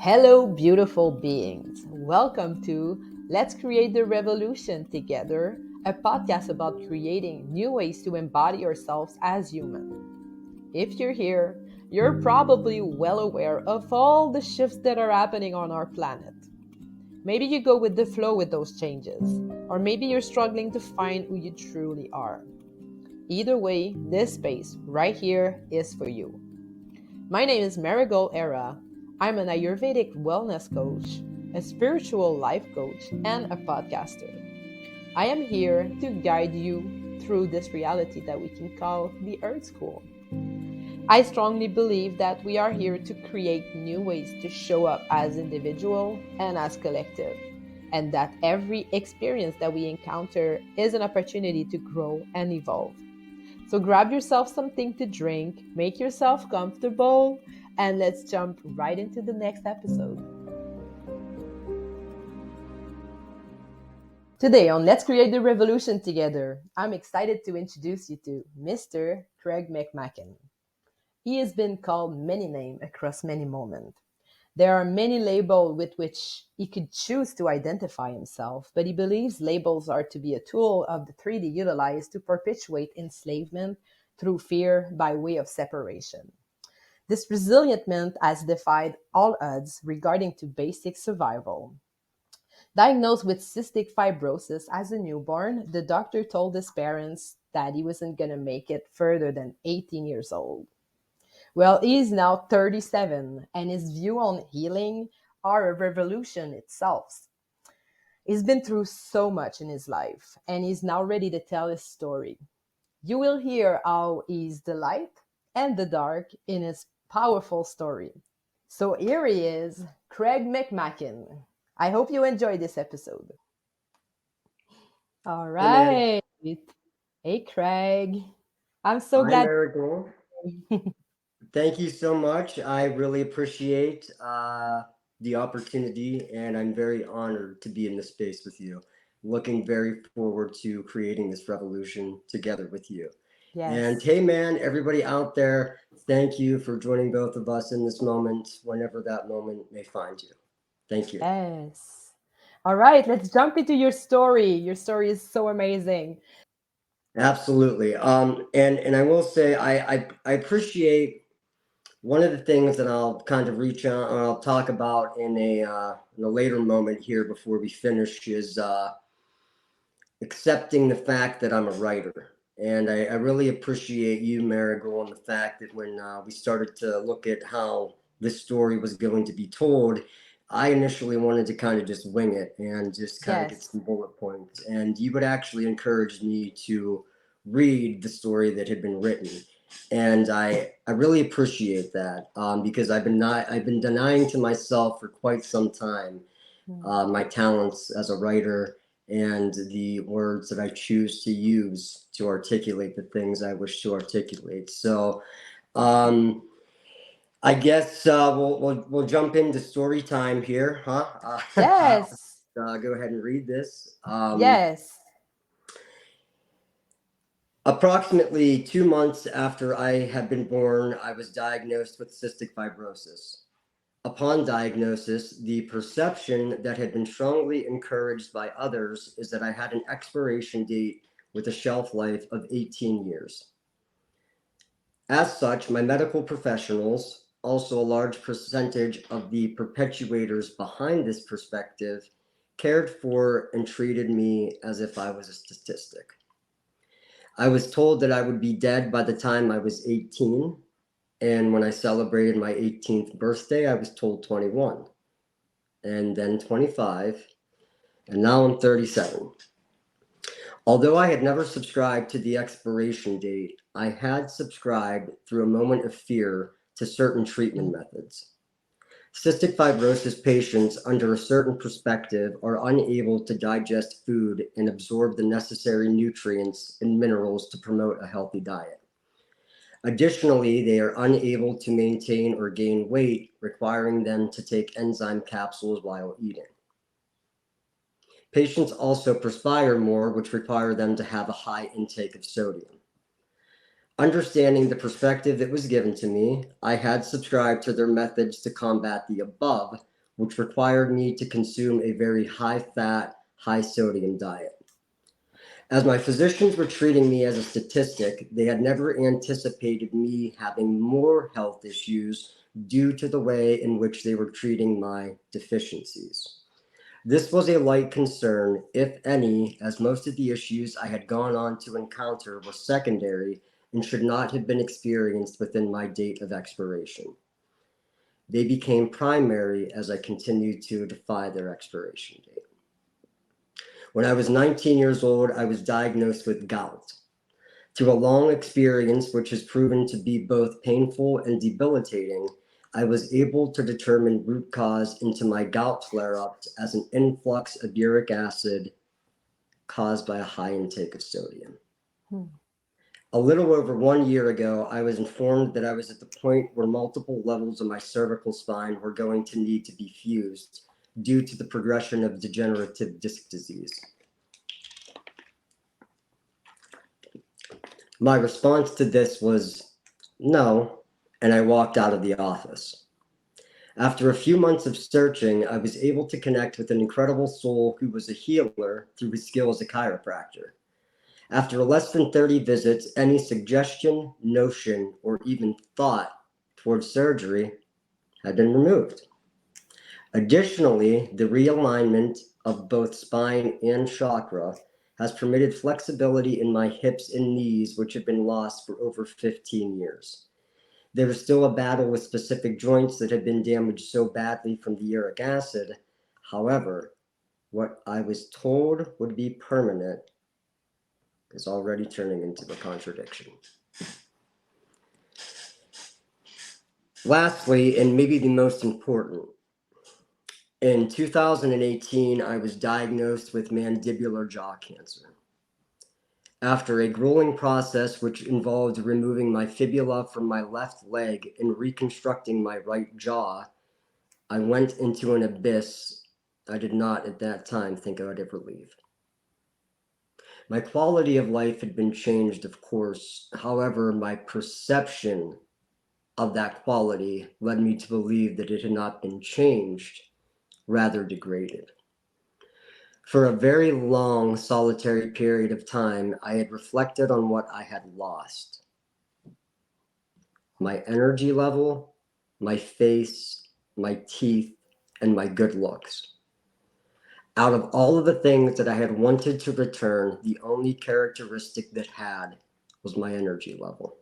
Hello, beautiful beings. Welcome to Let's Create the Revolution Together, a podcast about creating new ways to embody ourselves as human. If you're here, you're probably well aware of all the shifts that are happening on our planet. Maybe you go with the flow with those changes, or maybe you're struggling to find who you truly are. Either way, this space right here is for you. My name is Marigold Era. I'm an Ayurvedic wellness coach, a spiritual life coach, and a podcaster. I am here to guide you through this reality that we can call the Earth School. I strongly believe that we are here to create new ways to show up as individual and as collective, and that every experience that we encounter is an opportunity to grow and evolve. So grab yourself something to drink, make yourself comfortable, and let's jump right into the next episode. Today on Let's Create the Revolution Together, I'm excited to introduce you to Mr. Craig McMackin. He has been called many names across many moments. There are many labels with which he could choose to identify himself, but he believes labels are to be a tool of the 3D utilized to perpetuate enslavement through fear by way of separation. This resilient man has defied all odds regarding to basic survival. Diagnosed with cystic fibrosis as a newborn, the doctor told his parents that he wasn't going to make it further than 18 years old. Well, he is now 37, and his view on healing are a revolution itself. He's been through so much in his life, and he's now ready to tell his story. You will hear how he's the light and the dark in his powerful story. So here he is, Craig McMackin. I hope you enjoyed this episode. All Hey man, right. Hey, Craig. I'm so I'm glad. Eric. Thank you so much. I really appreciate the opportunity, and I'm very honored to be in this space with you. Looking very forward to creating this revolution together with you. And Yes. hey, man, everybody out there, thank you for joining both of us in this moment, whenever that moment may find you. Thank you. Yes. All right, let's jump into your story. Your story is so amazing. Absolutely. And I will say I appreciate one of the things that I'll kind of reach out or I'll talk about in a later moment here before we finish is accepting the fact that I'm a writer. And I really appreciate you, Marigold, and the fact that when we started to look at how this story was going to be told, I initially wanted to kind of just wing it and just kind of get Yes. some bullet points. And you would actually encourage me to read the story that had been written. And I really appreciate that because I've been denying to myself for quite some time Mm. my talents as a writer and the words that I choose to use to articulate the things I wish to articulate. So um, I guess we'll jump into story time here, huh? I'll Yes. go ahead and read this. Yes. Approximately 2 months after I had been born, I was diagnosed with cystic fibrosis. Upon diagnosis, the perception that had been strongly encouraged by others is that I had an expiration date with a shelf life of 18 years. As such, my medical professionals, also a large percentage of the perpetuators behind this perspective, cared for and treated me as if I was a statistic. I was told that I would be dead by the time I was 18, and when I celebrated my 18th birthday, I was told 21. And then 25, and now I'm 37. Although I had never subscribed to the expiration date, I had subscribed through a moment of fear to certain treatment methods. Cystic fibrosis patients, under a certain perspective, are unable to digest food and absorb the necessary nutrients and minerals to promote a healthy diet. Additionally, they are unable to maintain or gain weight, requiring them to take enzyme capsules while eating. Patients also perspire more, which require them to have a high intake of sodium. Understanding the perspective that was given to me, I had subscribed to their methods to combat the above, which required me to consume a very high-fat, high-sodium diet. As my physicians were treating me as a statistic, they had never anticipated me having more health issues due to the way in which they were treating my deficiencies. This was a light concern, if any, as most of the issues I had gone on to encounter were secondary and should not have been experienced within my date of expiration. They became primary as I continued to defy their expiration date. When I was 19 years old, I was diagnosed with gout. Through a long experience, which has proven to be both painful and debilitating, I was able to determine root cause into my gout flare-ups as an influx of uric acid caused by a high intake of sodium. A little over 1 year ago, I was informed that I was at the point where multiple levels of my cervical spine were going to need to be fused due to the progression of degenerative disc disease. My response to this was no, and I walked out of the office. After a few months of searching, I was able to connect with an incredible soul who was a healer through his skill as a chiropractor. After less than 30 visits, any suggestion, notion, or even thought towards surgery had been removed. Additionally, the realignment of both spine and chakra has permitted flexibility in my hips and knees, which have been lost for over 15 years. There is still a battle with specific joints that have been damaged so badly from the uric acid. However, what I was told would be permanent is already turning into a contradiction. Lastly, and maybe the most important, in 2018, I was diagnosed with mandibular jaw cancer. After a grueling process which involved removing my fibula from my left leg and reconstructing my right jaw, I went into an abyss I did not at that time think I would ever leave. My quality of life had been changed, of course. However, my perception of that quality led me to believe that it had not been changed, rather degraded. For a very long, solitary period of time, I had reflected on what I had lost. My energy level, my face, my teeth, and my good looks. Out of all of the things that I had wanted to return, the only characteristic that had was my energy level.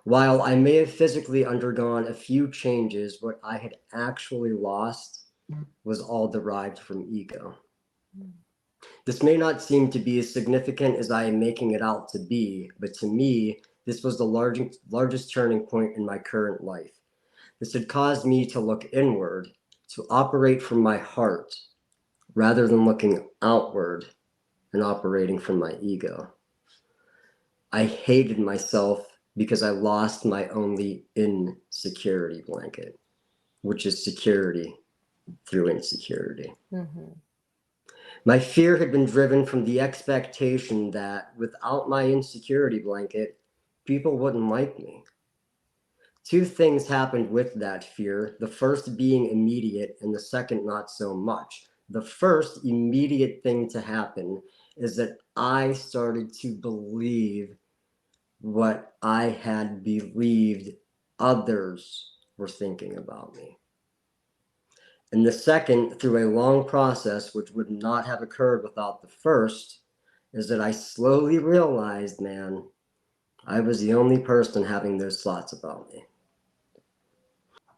While I may have physically undergone a few changes, what I had actually lost was all derived from ego. This may not seem to be as significant as I am making it out to be, but to me, this was the largest turning point in my current life. This had caused me to look inward, to operate from my heart, rather than looking outward and operating from my ego. I hated myself because I lost my only insecurity blanket, which is security through insecurity. Mm-hmm. My fear had been driven from the expectation that without my insecurity blanket, people wouldn't like me. Two things happened with that fear, the first being immediate and the second not so much. The first immediate thing to happen is that I started to believe what I had believed others were thinking about me. And the second, through a long process, which would not have occurred without the first, is that I slowly realized, man, I was the only person having those thoughts about me.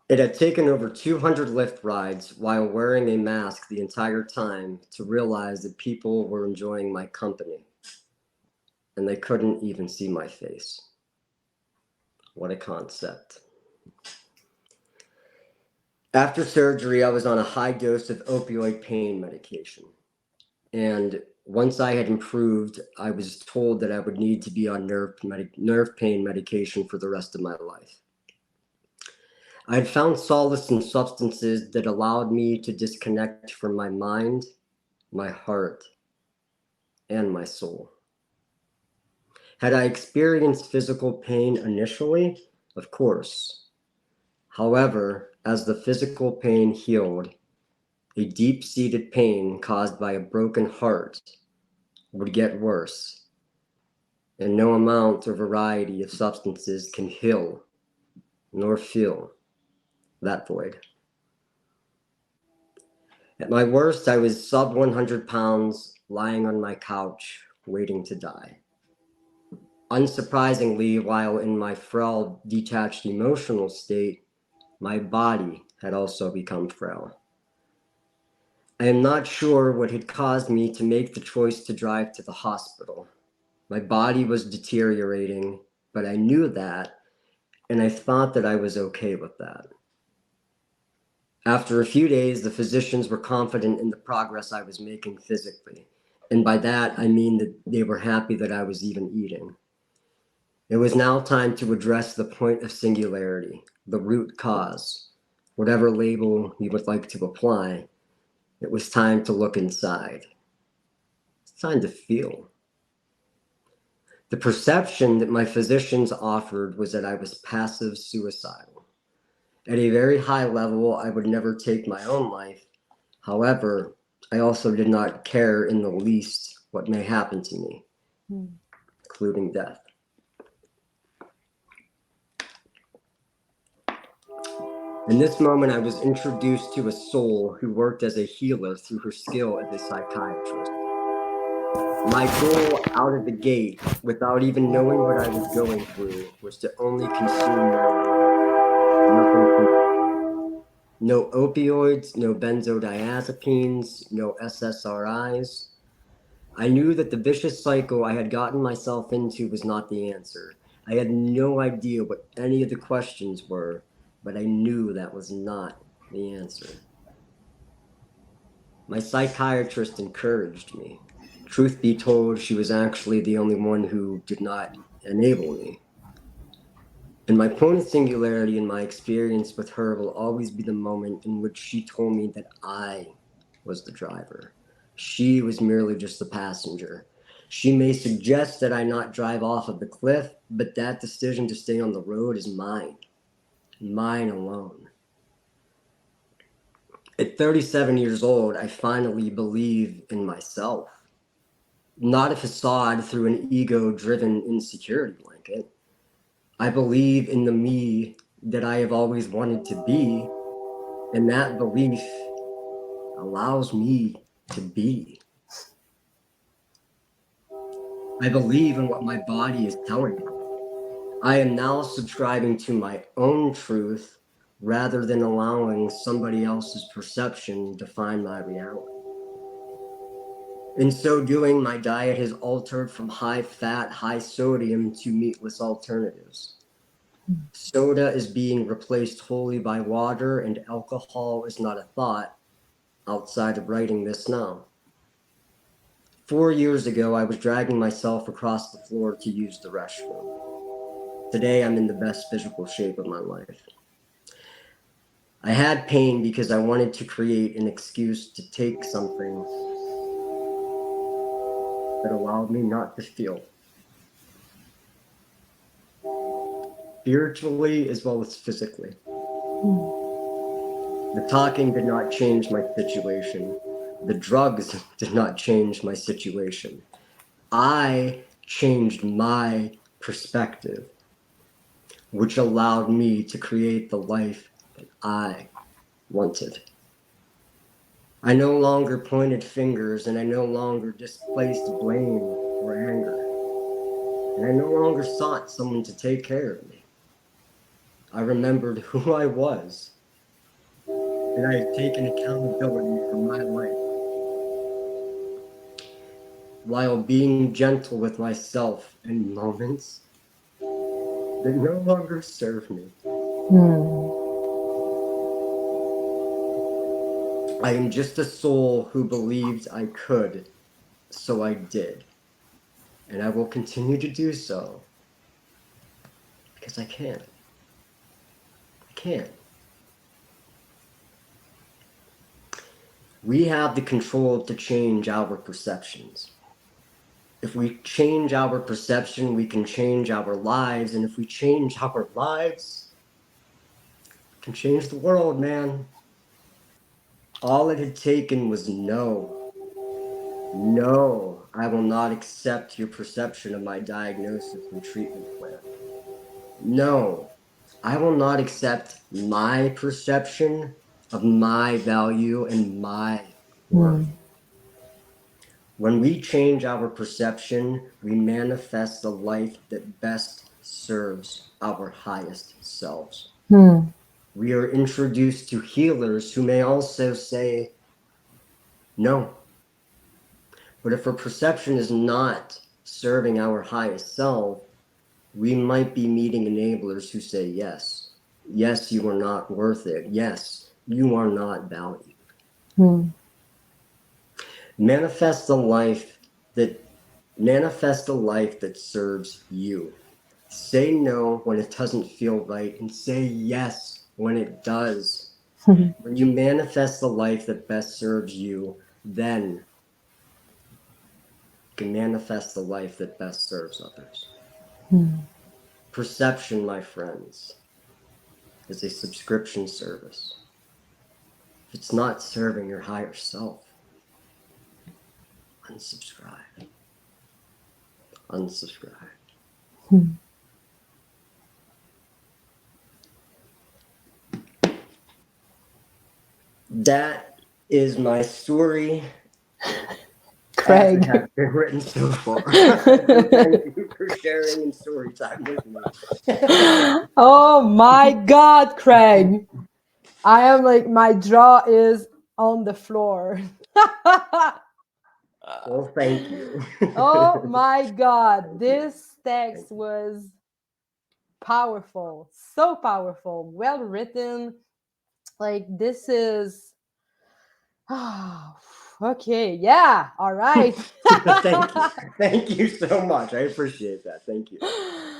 It had taken over 200 lift rides while wearing a mask the entire time to realize that people were enjoying my company, and they couldn't even see my face. What a concept. After surgery, I was on a high dose of opioid pain medication. And once I had improved, I was told that I would need to be on nerve pain medication for the rest of my life. I had found solace in substances that allowed me to disconnect from my mind, my heart, and my soul. Had I experienced physical pain initially? Of course. However, as the physical pain healed, a deep-seated pain caused by a broken heart would get worse, and no amount or variety of substances can heal nor fill that void. At my worst, I was sub 100 pounds, lying on my couch, waiting to die. Unsurprisingly, while in my frail, detached emotional state, my body had also become frail. I am not sure what had caused me to make the choice to drive to the hospital. My body was deteriorating, but I knew that, and I thought that I was okay with that. After a few days, the physicians were confident in the progress I was making physically. And by that, I mean that they were happy that I was even eating. It was now time to address the point of singularity, the root cause. Whatever label you would like to apply, it was time to look inside. It's time to feel. The perception that my physicians offered was that I was passive suicidal. At a very high level, I would never take my own life. However, I also did not care in the least what may happen to me, including death. In this moment, I was introduced to a soul who worked as a healer through her skill as a psychiatrist. My goal out of the gate, without even knowing what I was going through, was to only consume marijuana. No opioids, no benzodiazepines, no SSRIs. I knew that the vicious cycle I had gotten myself into was not the answer. I had no idea what any of the questions were, but I knew that was not the answer. My psychiatrist encouraged me. Truth be told, she was actually the only one who did not enable me. And my point of singularity in my experience with her will always be the moment in which she told me that I was the driver. She was merely just the passenger. She may suggest that I not drive off of the cliff, but that decision to stay on the road is mine alone. At 37 years old, I finally believe in myself. Not a facade through an ego-driven insecurity blanket. I believe in the me that I have always wanted to be, and that belief allows me to be. I believe in what my body is telling me. I am now subscribing to my own truth rather than allowing somebody else's perception define my reality. In so doing, my diet has altered from high fat, high sodium to meatless alternatives. Soda is being replaced wholly by water, and alcohol is not a thought outside of writing this now. 4 years ago, I was dragging myself across the floor to use the restroom. Today, I'm in the best physical shape of my life. I had pain because I wanted to create an excuse to take something that allowed me not to feel. Spiritually as well as physically. The talking did not change my situation. The drugs did not change my situation. I changed my perspective, which allowed me to create the life that I wanted. I no longer pointed fingers, and I no longer displaced blame or anger. And I no longer sought someone to take care of me. I remembered who I was, and I had taken accountability for my life, while being gentle with myself in moments that no longer serve me. I am just a soul who believed I could, so I did. And I will continue to do so because I can. I can. We have the control to change our perceptions. If we change our perception, we can change our lives. And if we change our lives, we can change the world, man. All it had taken was no. No, I will not accept your perception of my diagnosis and treatment plan. No, I will not accept my perception of my value and my worth. When we change our perception, we manifest the life that best serves our highest selves. We are introduced to healers who may also say no. But if our perception is not serving our highest self, we might be meeting enablers who say yes. Yes, you are not worth it. Yes, you are not valued. Manifest a life that serves you. Say no when it doesn't feel right and say yes when it does. When you manifest the life that best serves you, then you can manifest the life that best serves others. Perception, my friends, is a subscription service. If it's not serving your higher self, unsubscribe. Unsubscribe. That is my story. Craig. As it has been written so far. So thank you for sharing in story time with me. Oh my God, Craig. I am like, my jaw is on the floor. Well, thank you. Oh my God. This text was powerful, so powerful, well written. Like, this is. Okay, yeah, all right. Thank you. Thank you so much. I appreciate that. Thank you.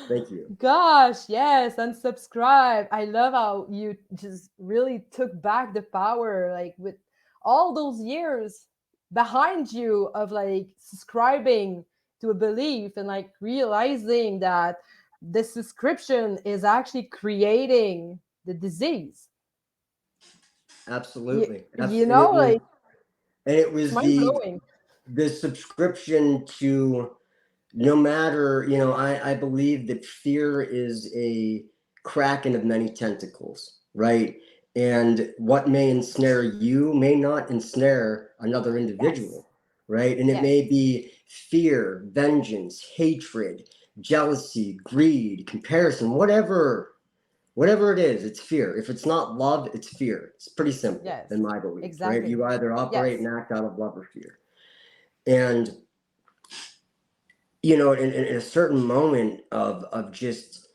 Thank you. Gosh, yes, unsubscribe. I love how you just really took back the power, like with all those years behind you of like subscribing to a belief and like realizing that the subscription is actually creating the disease. Absolutely. You And know, like, it it's was mind blowing. the subscription to, no matter, I believe that fear is a kraken of many tentacles, right? And what may ensnare you may not ensnare another Yes, individual, right? And it yes, may be fear, vengeance, hatred, jealousy, greed, comparison, whatever it is, it's fear. If it's not love, it's fear. It's pretty simple yes, in my belief, right? exactly. You either operate Yes, and act out of love or fear. And in a certain moment of just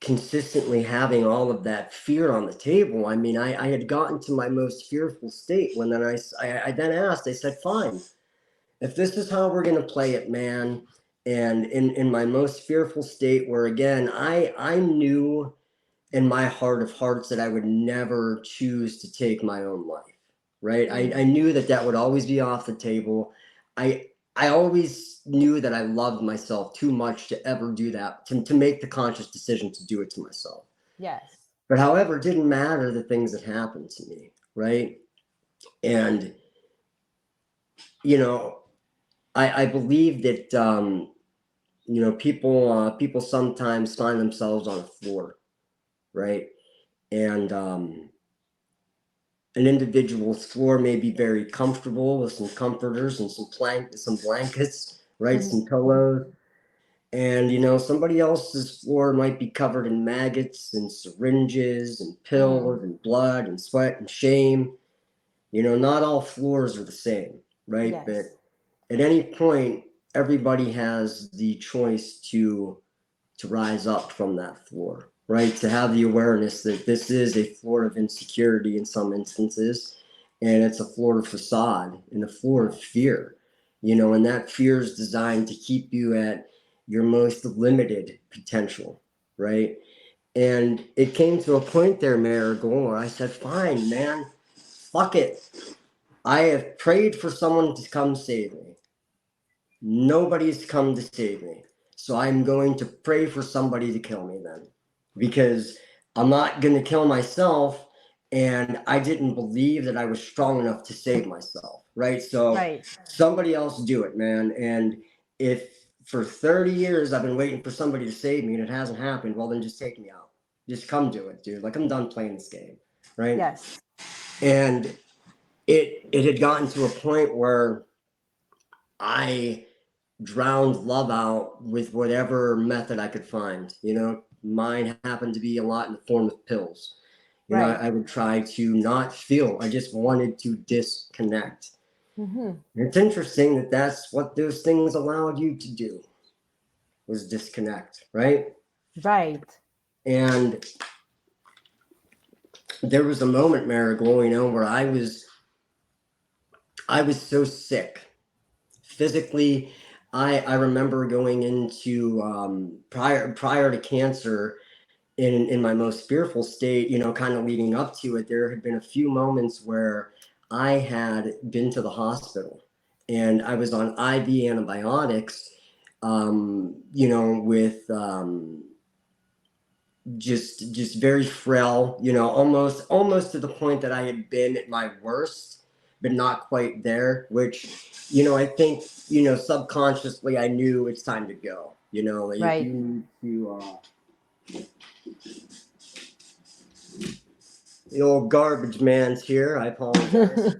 consistently having all of that fear on the table, I mean, I had gotten to my most fearful state when then I then asked, I said, fine, if this is how we're going to play it, man. And in my most fearful state, where again, I knew in my heart of hearts that I would never choose to take my own life, right? I knew that would always be off the table. I always knew that I loved myself too much to ever do that, to make the conscious decision to do it to myself. yes, But however, it didn't matter the things that happened to me, right? And, I believe that, people sometimes find themselves on a floor, right? And an individual's floor may be very comfortable with some comforters and some blankets, right? Some pillows. And somebody else's floor might be covered in maggots and syringes and pills and blood and sweat and shame. Not all floors are the same, right? yes, But at any point, everybody has the choice to rise up from that floor, right? To have the awareness that this is a floor of insecurity in some instances, and it's a floor of facade and a floor of fear, and that fear is designed to keep you at your most limited potential, right? And it came to a point there, Marigold, where I said, fine, man, fuck it. I have prayed for someone to come save me. Nobody's come to save me. So I'm going to pray for somebody to kill me then. Because I'm not going to kill myself. And I didn't believe that I was strong enough to save myself. Right. So Right. somebody else do it, man. And if for 30 years I've been waiting for somebody to save me and it hasn't happened, well, then just take me out. Just come do it, dude. Like, I'm done playing this game. Right. Yes. And it had gotten to a point where I drowned love out with whatever method I could find. You know, mine happened to be a lot in the form of pills. You know, Right. I would try to not feel. I just wanted to disconnect. Mm-hmm. It's interesting that that's what those things allowed you to do, was disconnect, right? Right. And there was a moment, Marigold, you know, where I was so sick physically. I remember going into prior to cancer, in my most fearful state, you know, kind of leading up to it, there had been a few moments where I had been to the hospital and I was on IV antibiotics, you know, with just very frail, you know, almost to the point that I had been at my worst, but not quite there, which, you know, I think, you know, subconsciously I knew it's time to go. You know, like, if Right. you need to the old garbage man's here. I apologize.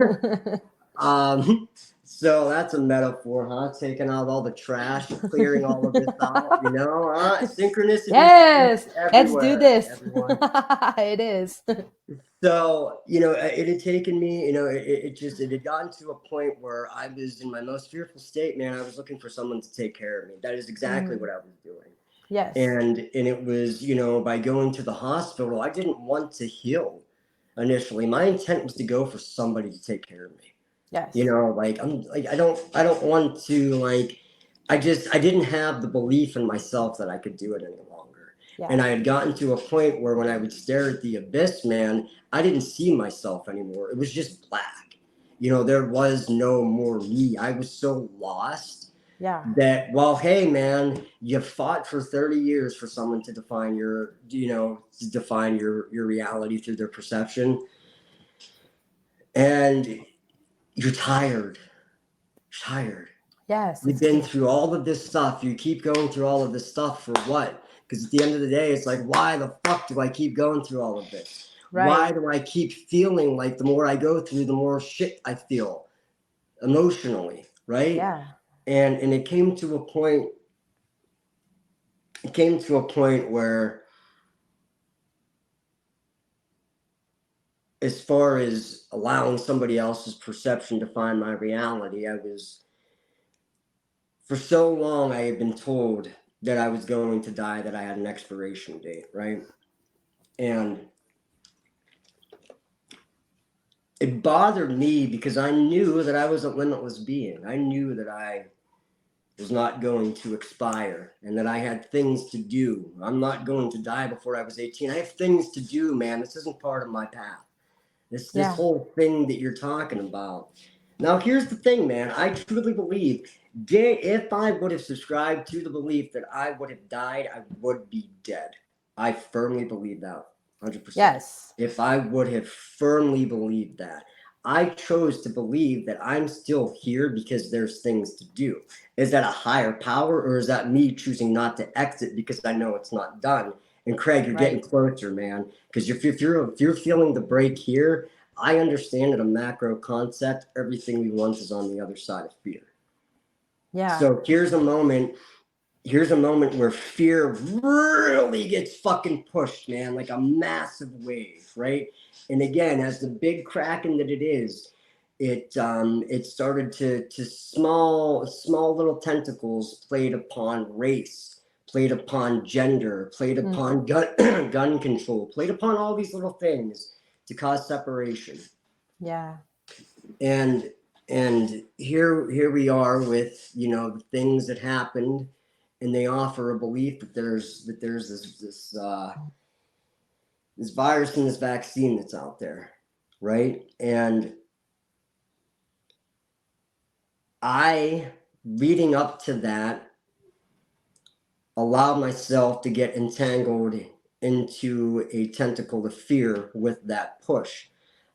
So that's a metaphor, huh? Taking out all the trash, clearing all of this out, you know? Synchronicity Yes. Let's do everywhere, this. everyone. It is. So, you know, it had taken me, you know, it had gotten to a point where I was in my most fearful state, man. I was looking for someone to take care of me. That is exactly Mhm. what I was doing. Yes. And it was, you know, by going to the hospital, I didn't want to heal initially. My intent was to go for somebody to take care of me. Yes. You know, like, I'm like, I don't want to, like, I didn't have the belief in myself that I could do it any longer. Yeah. And I had gotten to a point where when I would stare at the abyss, man, I didn't see myself anymore. It was just black. You know, there was no more me. I was so lost Yeah. that, well, hey, man, you fought for 30 years for someone to define your, you know, to define your reality through their perception. And you're tired. Tired. Yes. You've It's been true. through all of this stuff. You keep going through all of this stuff for what? Because at the end of the day, it's like, why the fuck do I keep going through all of this? Right. Why do I keep feeling like the more I go through, the more shit I feel emotionally, right? Yeah. And it came to a point. It came to a point where, as far as allowing somebody else's perception to define my reality, I was, for so long, I had been told that I was going to die, that I had an expiration date, right? And it bothered me because I knew that I was a limitless being. I knew that I was not going to expire and that I had things to do. I'm not going to die before I was 18. I have things to do, man. This isn't part of my path. This whole thing that you're talking about. Now, here's the thing, man. I truly believe if I would have subscribed to the belief that I would have died, I would be dead. I firmly believe that, 100%. Yes. If I would have firmly believed that. I chose to believe that I'm still here because there's things to do. Is that a higher power, or is that me choosing not to exit because I know it's not done? And Craig, you're getting closer, man. Because if you're feeling the break here, I understand at a macro concept, everything we want is on the other side of fear. Yeah. So here's a moment where fear really gets fucking pushed, man, like a massive wave, right? And again, as the big kraken that it is, it started to small little tentacles played upon race, played upon gender, played upon gun control, played upon all these little things to cause separation. Yeah. And here we are with, you know, the things that happened, and they offer a belief that there's this virus and this vaccine that's out there, right? And I, leading up to that, allowed myself to get entangled into a tentacle of fear with that push.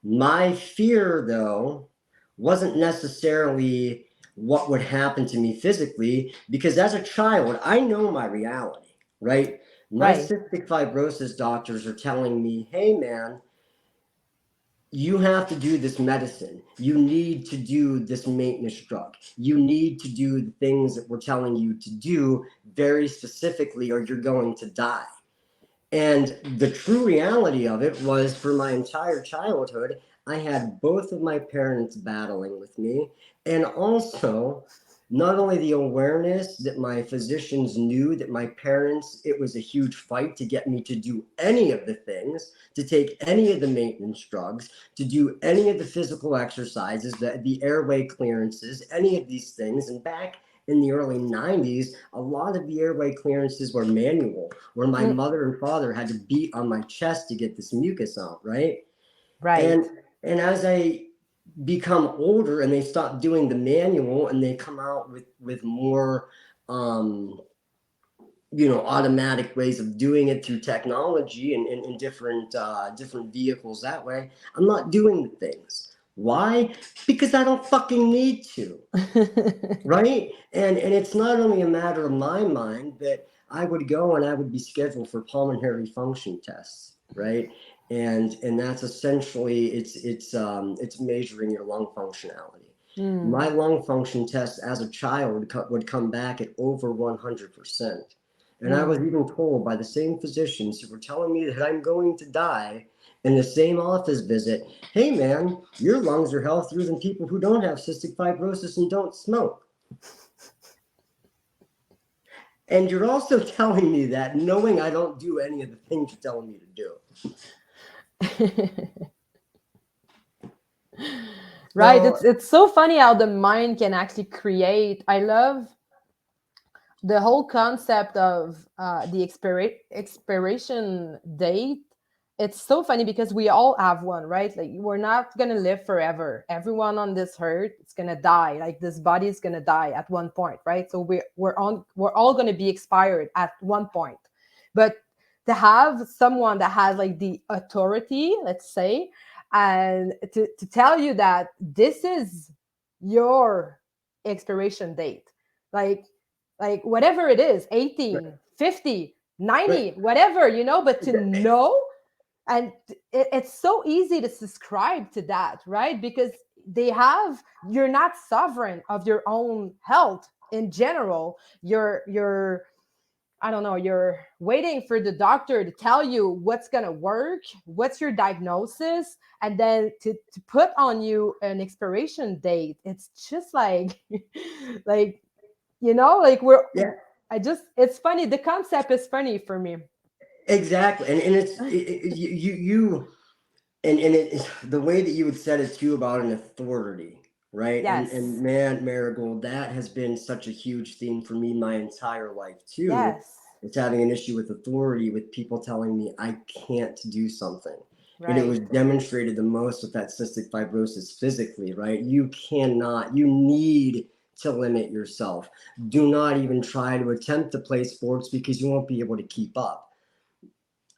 My fear, though, wasn't necessarily what would happen to me physically, because as a child, I know my reality, right? My Right. cystic fibrosis doctors are telling me, hey, man, you have to do this medicine. You need to do this maintenance drug. You need to do the things that we're telling you to do very specifically, or you're going to die. And the true reality of it was, for my entire childhood, I had both of my parents battling with me. And also, not only the awareness that my physicians knew that my parents, it was a huge fight to get me to do any of the things, to take any of the maintenance drugs, to do any of the physical exercises, the airway clearances, any of these things. And back in the early 90s, a lot of the airway clearances were manual, where my mother and father had to beat on my chest to get this mucus out, right? Right. And as I become older and they stop doing the manual and they come out with more automatic ways of doing it through technology and different vehicles that way, I'm not doing the things. Why? Because I don't fucking need to. Right? And it's not only a matter of my mind, that I would go and I would be scheduled for pulmonary function tests, right? And that's essentially, it's measuring your lung functionality. My lung function test as a child would come back at over 100%. And I was even told by the same physicians who were telling me that I'm going to die in the same office visit, hey man, your lungs are healthier than people who don't have cystic fibrosis and don't smoke. And you're also telling me that knowing I don't do any of the things you're telling me to do. Right. So, It's so funny how the mind can actually create. I love the whole concept of the expiration date. It's so funny because we all have one, right? Like, we're not gonna live forever. Everyone on this earth is gonna die. Like, this body is gonna die at one point, right? So we're all gonna be expired at one point. But to have someone that has like the authority, let's say, and to tell you that this is your expiration date, like whatever it is, 18, 50, right. 90, whatever, but to know. And it's so easy to subscribe to that, right? Because you're not sovereign of your own health in general. You're I don't know, you're waiting for the doctor to tell you what's going to work, what's your diagnosis, and then to put on you an expiration date. It's just like, like, like Yeah, it's funny. The concept is funny for me. exactly. And you and it, the way that you had said it too about an authority, right? And Yes. man, Marigold, that has been such a huge theme for me my entire life too. Yes. It's having an issue with authority, with people telling me I can't do something. And it was Right. demonstrated the most with that cystic fibrosis physically, right? You cannot, you need to limit yourself. Do not even try to attempt to play sports because you won't be able to keep up.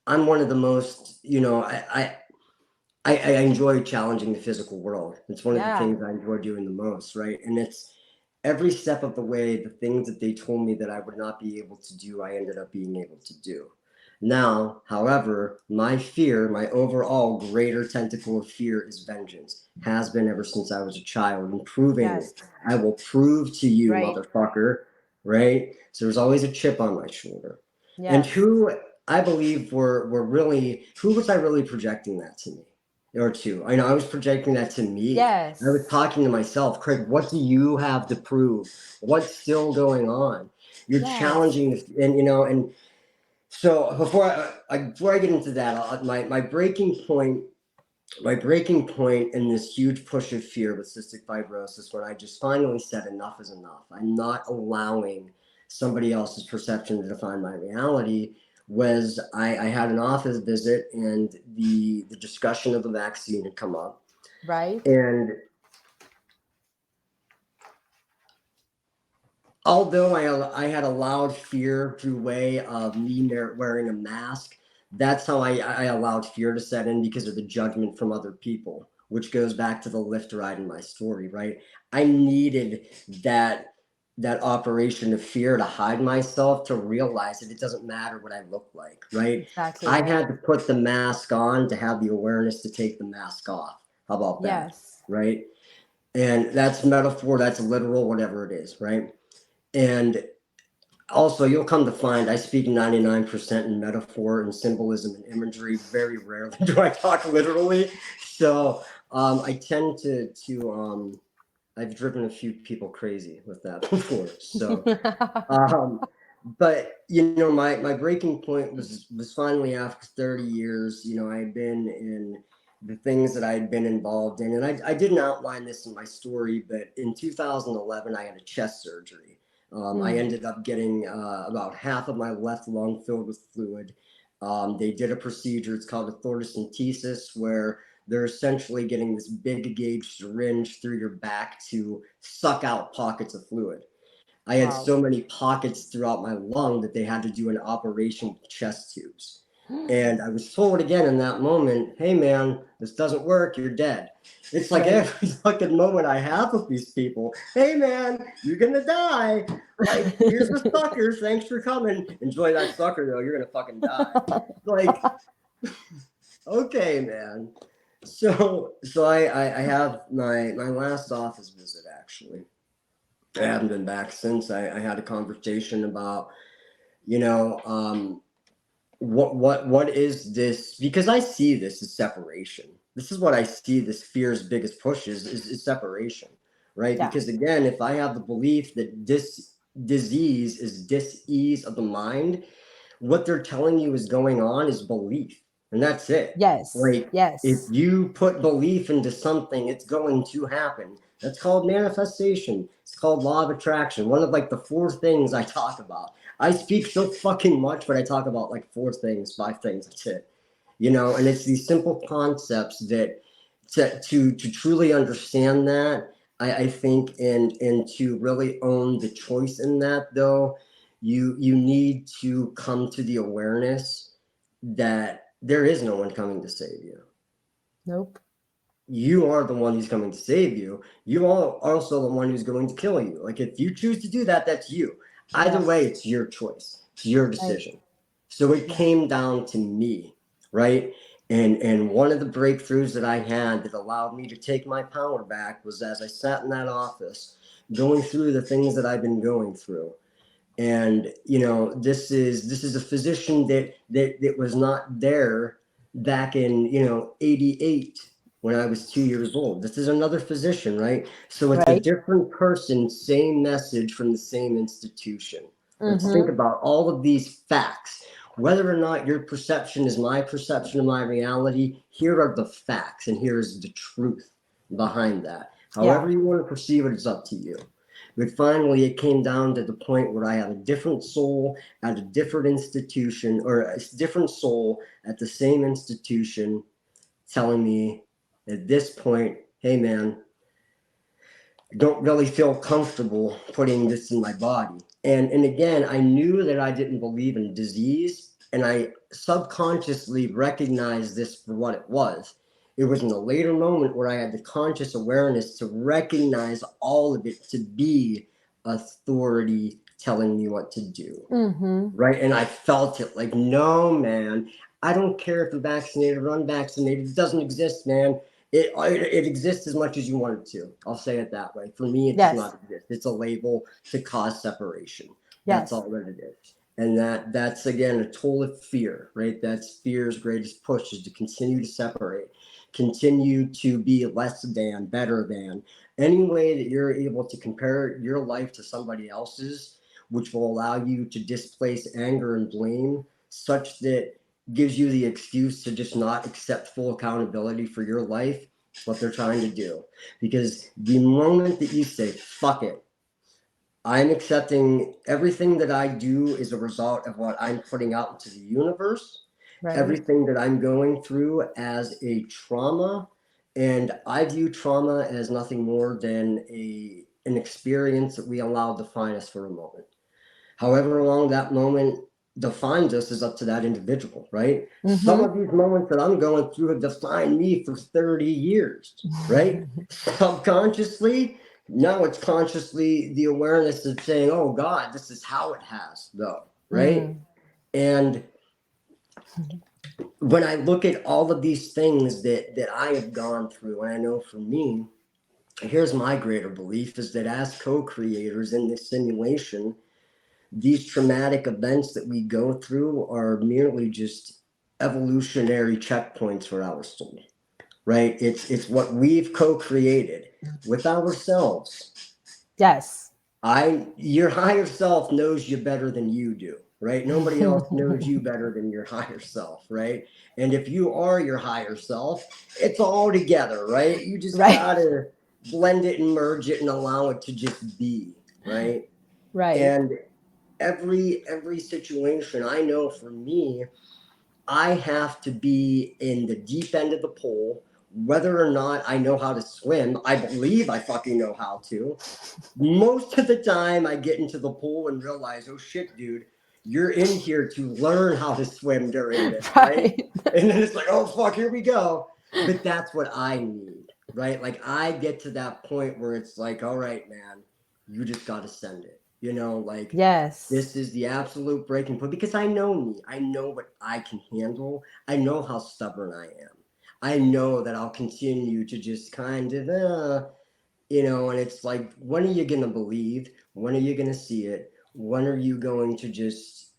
I'm one of the most, I enjoy challenging the physical world. It's one of the Yeah. things I enjoy doing the most, right? And it's every step of the way, the things that they told me that I would not be able to do, I ended up being able to do. Now, however, my fear, my overall greater tentacle of fear is vengeance. Has been ever since I was a child, and proving Yes. it. I will prove to you, Right. motherfucker, right? So there's always a chip on my shoulder. And Yes. who I believe were really, who was I really projecting that to me? Or to? I know I was projecting that to me. I was Yes. talking to myself, Craig, what do you have to prove? What's still going on? You're Yes. challenging, and so before I get into that, my breaking point, in this huge push of fear with cystic fibrosis, when I just finally said enough is enough. I'm not allowing somebody else's perception to define my reality. Was I had an office visit and the discussion of the vaccine had come up, Right. and although I had allowed fear through way of me wearing a mask, that's how I allowed fear to set in, because of the judgment from other people, which goes back to the lift ride in my story, right? I needed that operation of fear to hide myself, to realize that it doesn't matter what I look like, right? I Exactly. had to put the mask on to have the awareness to take the mask off. How about that, Yes. right? And that's metaphor, that's literal, whatever it is, right? And also, you'll come to find I speak 99% in metaphor and symbolism and imagery. Very rarely do I talk literally. So I tend to I've driven a few people crazy with that before. So but my breaking point was finally after 30 years. I had been in the things that I had been involved in, and I didn't outline this in my story, but in 2011 I had a chest surgery. I ended up getting about half of my left lung filled with fluid. They did a procedure, it's called a thoracentesis, where they're essentially getting this big gauge syringe through your back to suck out pockets of fluid. I had Wow. so many pockets throughout my lung that they had to do an operation with chest tubes. And I was told again in that moment, hey man, this doesn't work, you're dead. It's like Right. every fucking moment I have with these people, hey man, you're gonna die. Like, here's the sucker, thanks for coming. Enjoy that sucker though, you're gonna fucking die. Like, okay, man. So I have my last office visit actually. I haven't been back since. I had a conversation about, you know, what is this? Because I see this as separation. This is what I see. This fear's biggest push is separation, right? Yeah. Because again, if I have the belief that this disease is dis-ease of the mind, what they're telling you is going on is belief, and that's it. Yes. Like, if Yes. you put belief into something, it's going to happen. That's called manifestation. It's called law of attraction. One of like the four things I talk about. I speak so fucking much, but I talk about like four things, five things. That's it. And it's these simple concepts that to truly understand that. I think and to really own the choice in that, though, you need to come to the awareness that there is no one coming to save you. Nope. You are the one who's coming to save you. You are also the one who's going to kill you. Like, if you choose to do that, that's you. Either Yes. way, it's your choice. It's your Right. decision. So it Yeah. came down to me, right? And one of the breakthroughs that I had that allowed me to take my power back was as I sat in that office, going through the things that I've been going through. And this is a physician that was not there back in 88 when I was 2 years old. This is another physician, right? So it's a Right. different person, same message from the same institution. Let's think Mm-hmm. about all of these facts. Whether or not your perception is my perception of my reality, here are the facts, and here's the truth behind that. Yeah. However you want to perceive it, it's up to you. But finally, it came down to the point where I had a different soul at a different institution, or a different soul at the same institution, telling me at this point, hey man, I don't really feel comfortable putting this in my body. And again, I knew that I didn't believe in disease, and I subconsciously recognized this for what it was. It was in a later moment where I had the conscious awareness to recognize all of it to be authority telling me what to do. Mm-hmm. Right. And I felt it like, no, man, I don't care if you're vaccinated or unvaccinated. It doesn't exist, man. It exists as much as you want it to. I'll say it that way. For me, it does Yes. not exist. It's a label to cause separation. That's Yes. all that it is. And that's again a toll of fear, right? That's fear's greatest push, is to continue to separate, continue to be less than, better than. Any way that you're able to compare your life to somebody else's, which will allow you to displace anger and blame, such that gives you the excuse to just not accept full accountability for your life. What they're trying to do. Because the moment that you say, fuck it, I'm accepting everything that I do is a result of what I'm putting out into the universe, Right. everything that I'm going through as a trauma. And I view trauma as nothing more than an experience that we allow to define us for a moment. However long that moment defines us is up to that individual, right? Some of these moments that I'm going through have defined me for 30 years, right? Subconsciously, now it's consciously the awareness of saying, oh God, this is how it has, though, right? And when I look at all of these things that I have gone through, and I know for me, here's my greater belief is that as co-creators in this simulation, these traumatic events that we go through are merely just evolutionary checkpoints for our soul, right? It's what we've co-created with ourselves. Yes. Your higher self knows you better than you do, right? Nobody else knows you better than your higher self, right? And if you are your higher self, it's all together, right? You just Right. gotta blend it and merge it and allow it to just be, right? Right. And every situation, I know for me, I have to be in the deep end of the pool, whether or not I know how to swim. I believe I fucking know how to. Most of the time, I get into the pool and realize, oh shit, dude, you're in here to learn how to swim during this, right? And then it's like, oh fuck, here we go. But that's what I need, right? Like I get to that point where it's like, all right, man, you just got to send it. You know, like Yes. this is the absolute breaking point because I know me. I know what I can handle. I know how stubborn I am. I know that I'll continue to just kind of, and it's like, when are you going to believe? When are you going to see it? When are you going to just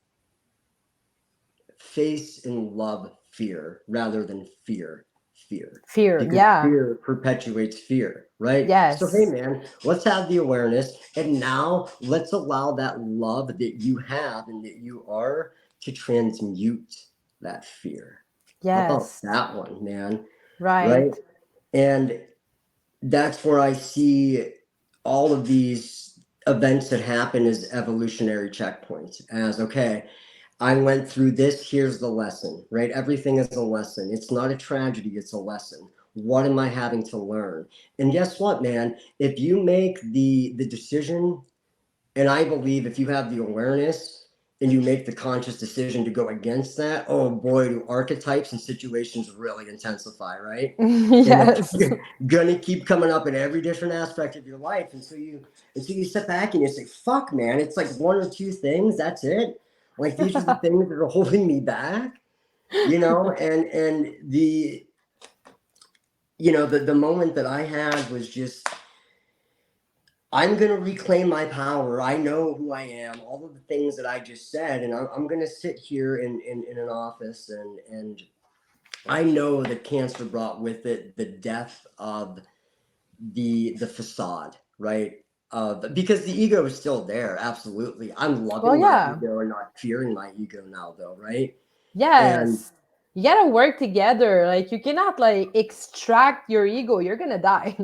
face and love fear rather than fear? Fear. Because Yeah. fear perpetuates fear, right? Yes. So, hey, man, let's have the awareness. And now let's allow that love that you have and that you are to transmute that fear. How about Yes. that one, man? Right. Right? And that's where I see all of these events that happen as evolutionary checkpoints. As, okay, I went through this, here's the lesson, right? Everything is a lesson. It's not a tragedy, it's a lesson. What am I having to learn? And guess what, man? If you make the decision, and I believe if you have the awareness and you make the conscious decision to go against that, oh boy, do archetypes and situations really intensify, right? Yes. And it's gonna keep coming up in every different aspect of your life. And so you sit back and you say, fuck, man, it's like one or two things, that's it. Like these are the things that are holding me back, and the moment that I had was just, I'm going to reclaim my power. I know who I am, all of the things that I just said, and I'm going to sit here in an office, and I know that cancer brought with it the death of the facade, right? Because the ego is still there, absolutely. I'm loving my ego and not fearing my ego now, though, right? And Yes. You gotta work together. Like you cannot like extract your ego. You're gonna die.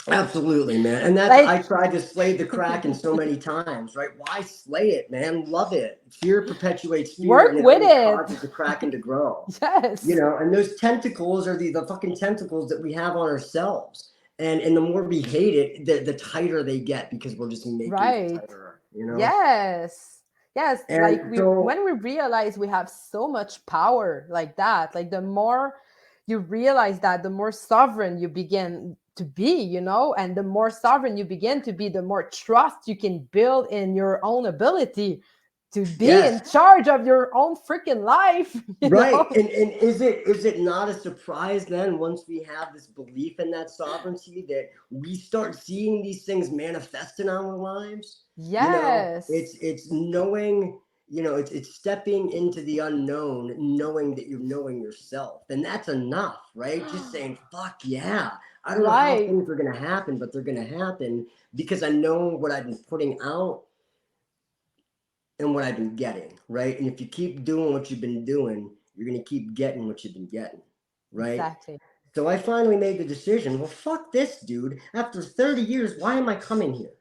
absolutely, man. And that's, I tried to slay the Kraken so many times, right? Why slay it, man? Love it. Fear perpetuates fear, Work and it with only it. causes the Kraken to grow. Yes. And those tentacles are the fucking tentacles that we have on ourselves. And the more we hate it, the tighter they get because we're just making it tighter, Yes. Yes. And Like so, when we realize we have so much power like that, like the more you realize that, the more sovereign you begin to be, and the more sovereign you begin to be, the more trust you can build in your own ability to be in charge of your own freaking life. Right. And is it not a surprise then, once we have this belief in that sovereignty, that we start seeing these things manifest in our lives? Yes. It's knowing, it's stepping into the unknown, knowing that you're knowing yourself. And that's enough, right? Just saying, fuck yeah. I don't know how things are gonna happen, but they're gonna happen because I know what I've been putting out and what I've been getting, right? And if you keep doing what you've been doing, you're going to keep getting what you've been getting, right? Exactly. So I finally made the decision, well, fuck this, dude. After 30 years, why am I coming here?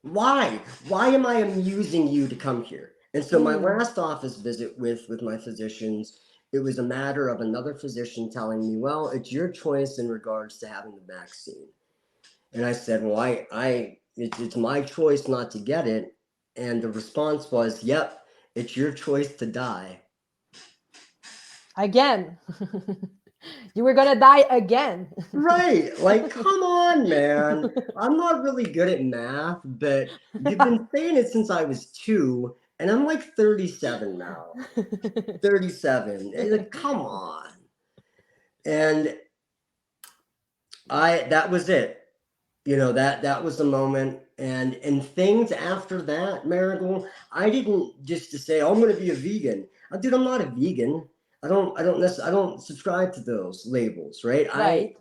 Why? Why am I amusing you to come here? And so my last office visit with my physicians, it was a matter of another physician telling me, well, it's your choice in regards to having the vaccine. And I said, well, it's my choice not to get it. And the response was, yep, It's your choice to die. Again. You were gonna die again. Right. Like, come on, man. I'm not really good at math, but you've been saying it since I was 2, and I'm like 37 now. 37. Like, come on. And that was it. That was the moment. And things after that, Marigold, I didn't just to say, oh, I'm gonna be a vegan. Dude, I'm not a vegan. I don't subscribe to those labels, right? Right.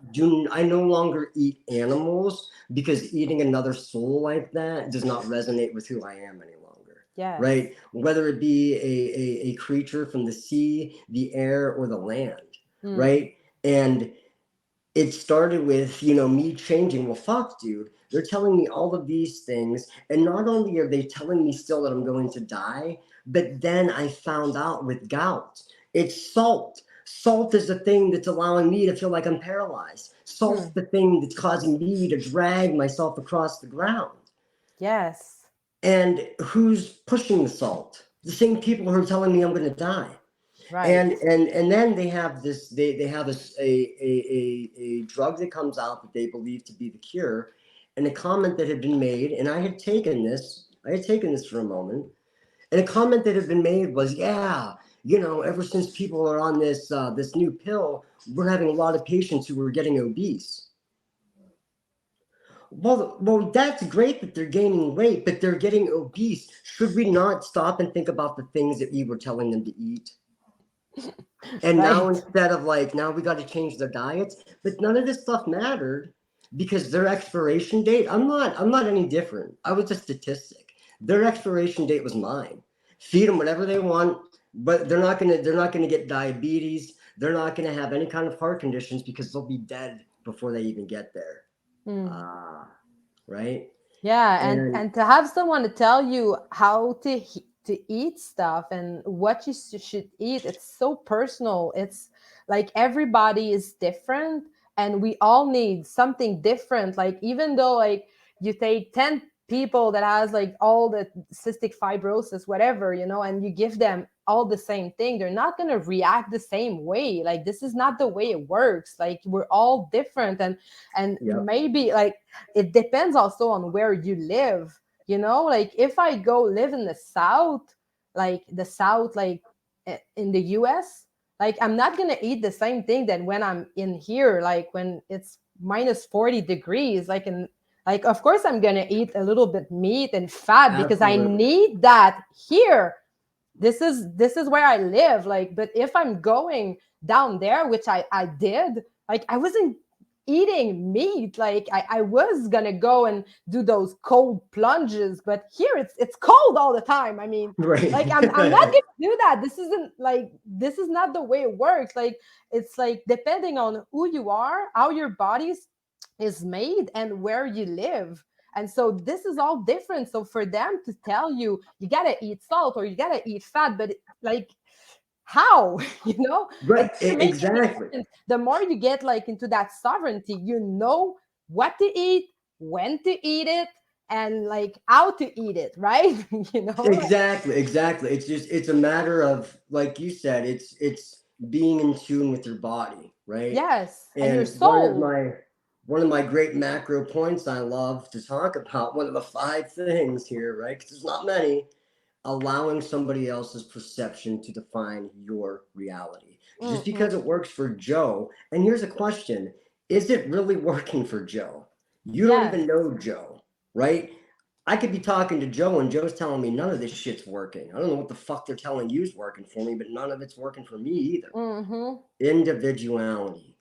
I no longer eat animals because eating another soul like that does not resonate with who I am any longer. Yes. Right? Whether it be a creature from the sea, the air, or the land, right? And it started with, me changing. Well, fuck, dude. They're telling me all of these things. And not only are they telling me still that I'm going to die, but then I found out with gout, it's salt. Salt is the thing that's allowing me to feel like I'm paralyzed. Salt's the thing that's causing me to drag myself across the ground. Yes. And who's pushing the salt? The same people who are telling me I'm going to die. Right. And then they have this they have a drug that comes out that they believe to be the cure, and a comment that had been made, and I had taken this for a moment, and a comment that had been made was, yeah, ever since people are on this new pill, we're having a lot of patients who are getting obese. Well, that's great that they're gaining weight, but they're getting obese. Should we not stop and think about the things that we were telling them to eat? And now instead of now we got to change their diets, but none of this stuff mattered because their expiration date, I'm not any different. I was a statistic. Their expiration date was mine. Feed them whatever they want, but they're not going to get diabetes. They're not going to have any kind of heart conditions because they'll be dead before they even get there. Right? Yeah, and to have someone to tell you how to eat stuff and what you should eat, it's so personal. It's like everybody is different, and we all need something different. Like even though like you take 10 people that has like all the cystic fibrosis, whatever, and you give them all the same thing, they're not going to react the same way. Like this is not the way it works. Like we're all different, and maybe like it depends also on where you live, like if I go live in the south, like in the US, like I'm not gonna eat the same thing that when I'm in here, like when it's minus 40 degrees, like of course I'm gonna eat a little bit meat and fat because I need that here. This is where I live. Like, but if I'm going down there, which I did, like I wasn't eating meat. Like I was gonna go and do those cold plunges, but here it's cold all the time. I mean, like I'm not gonna do that. This is not the way it works. Like it's like depending on who you are, how your body is made, and where you live. And so this is all different. So for them to tell you you gotta eat salt or you gotta eat fat, but like how Right, it makes any exactly. difference. The more you get like into that sovereignty, you know what to eat, when to eat it, and like how to eat it, right? Exactly. It's a matter of, like you said, it's being in tune with your body, right? Yes, and your And soul. one of my great macro points I love to talk about, one of the 5 things here, right? Because there's not many, allowing somebody else's perception to define your reality. Just because it works for Joe, and here's a question, is it really working for Joe? You don't Yes. even know Joe, right? I could be talking to Joe and Joe's telling me none of this shit's working. I don't know what the fuck they're telling you is working for me, but none of it's working for me either. Individuality.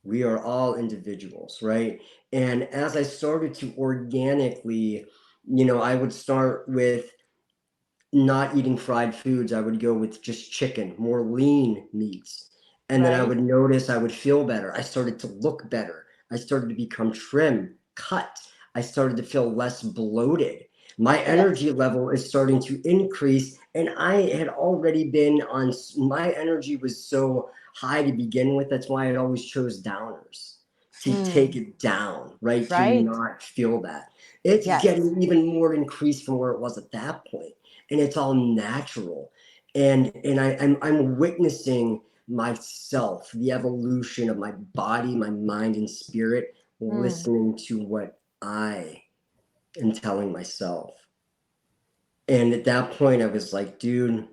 We are all individuals, right? And as I started to organically, I would start with not eating fried foods. I would go with just chicken, more lean meats. And then I would notice I would feel better. I started to look better. I started to become trim, cut. I started to feel less bloated. My energy level is starting to increase. And I had already been on, my energy was so high to begin with. That's why I always chose downers to take it down, right? To not feel that. It's getting even more increased from where it was at that point. and it's all natural. And I'm witnessing myself, the evolution of my body, my mind and spirit, listening to what I am telling myself. And at that point I was like, dude,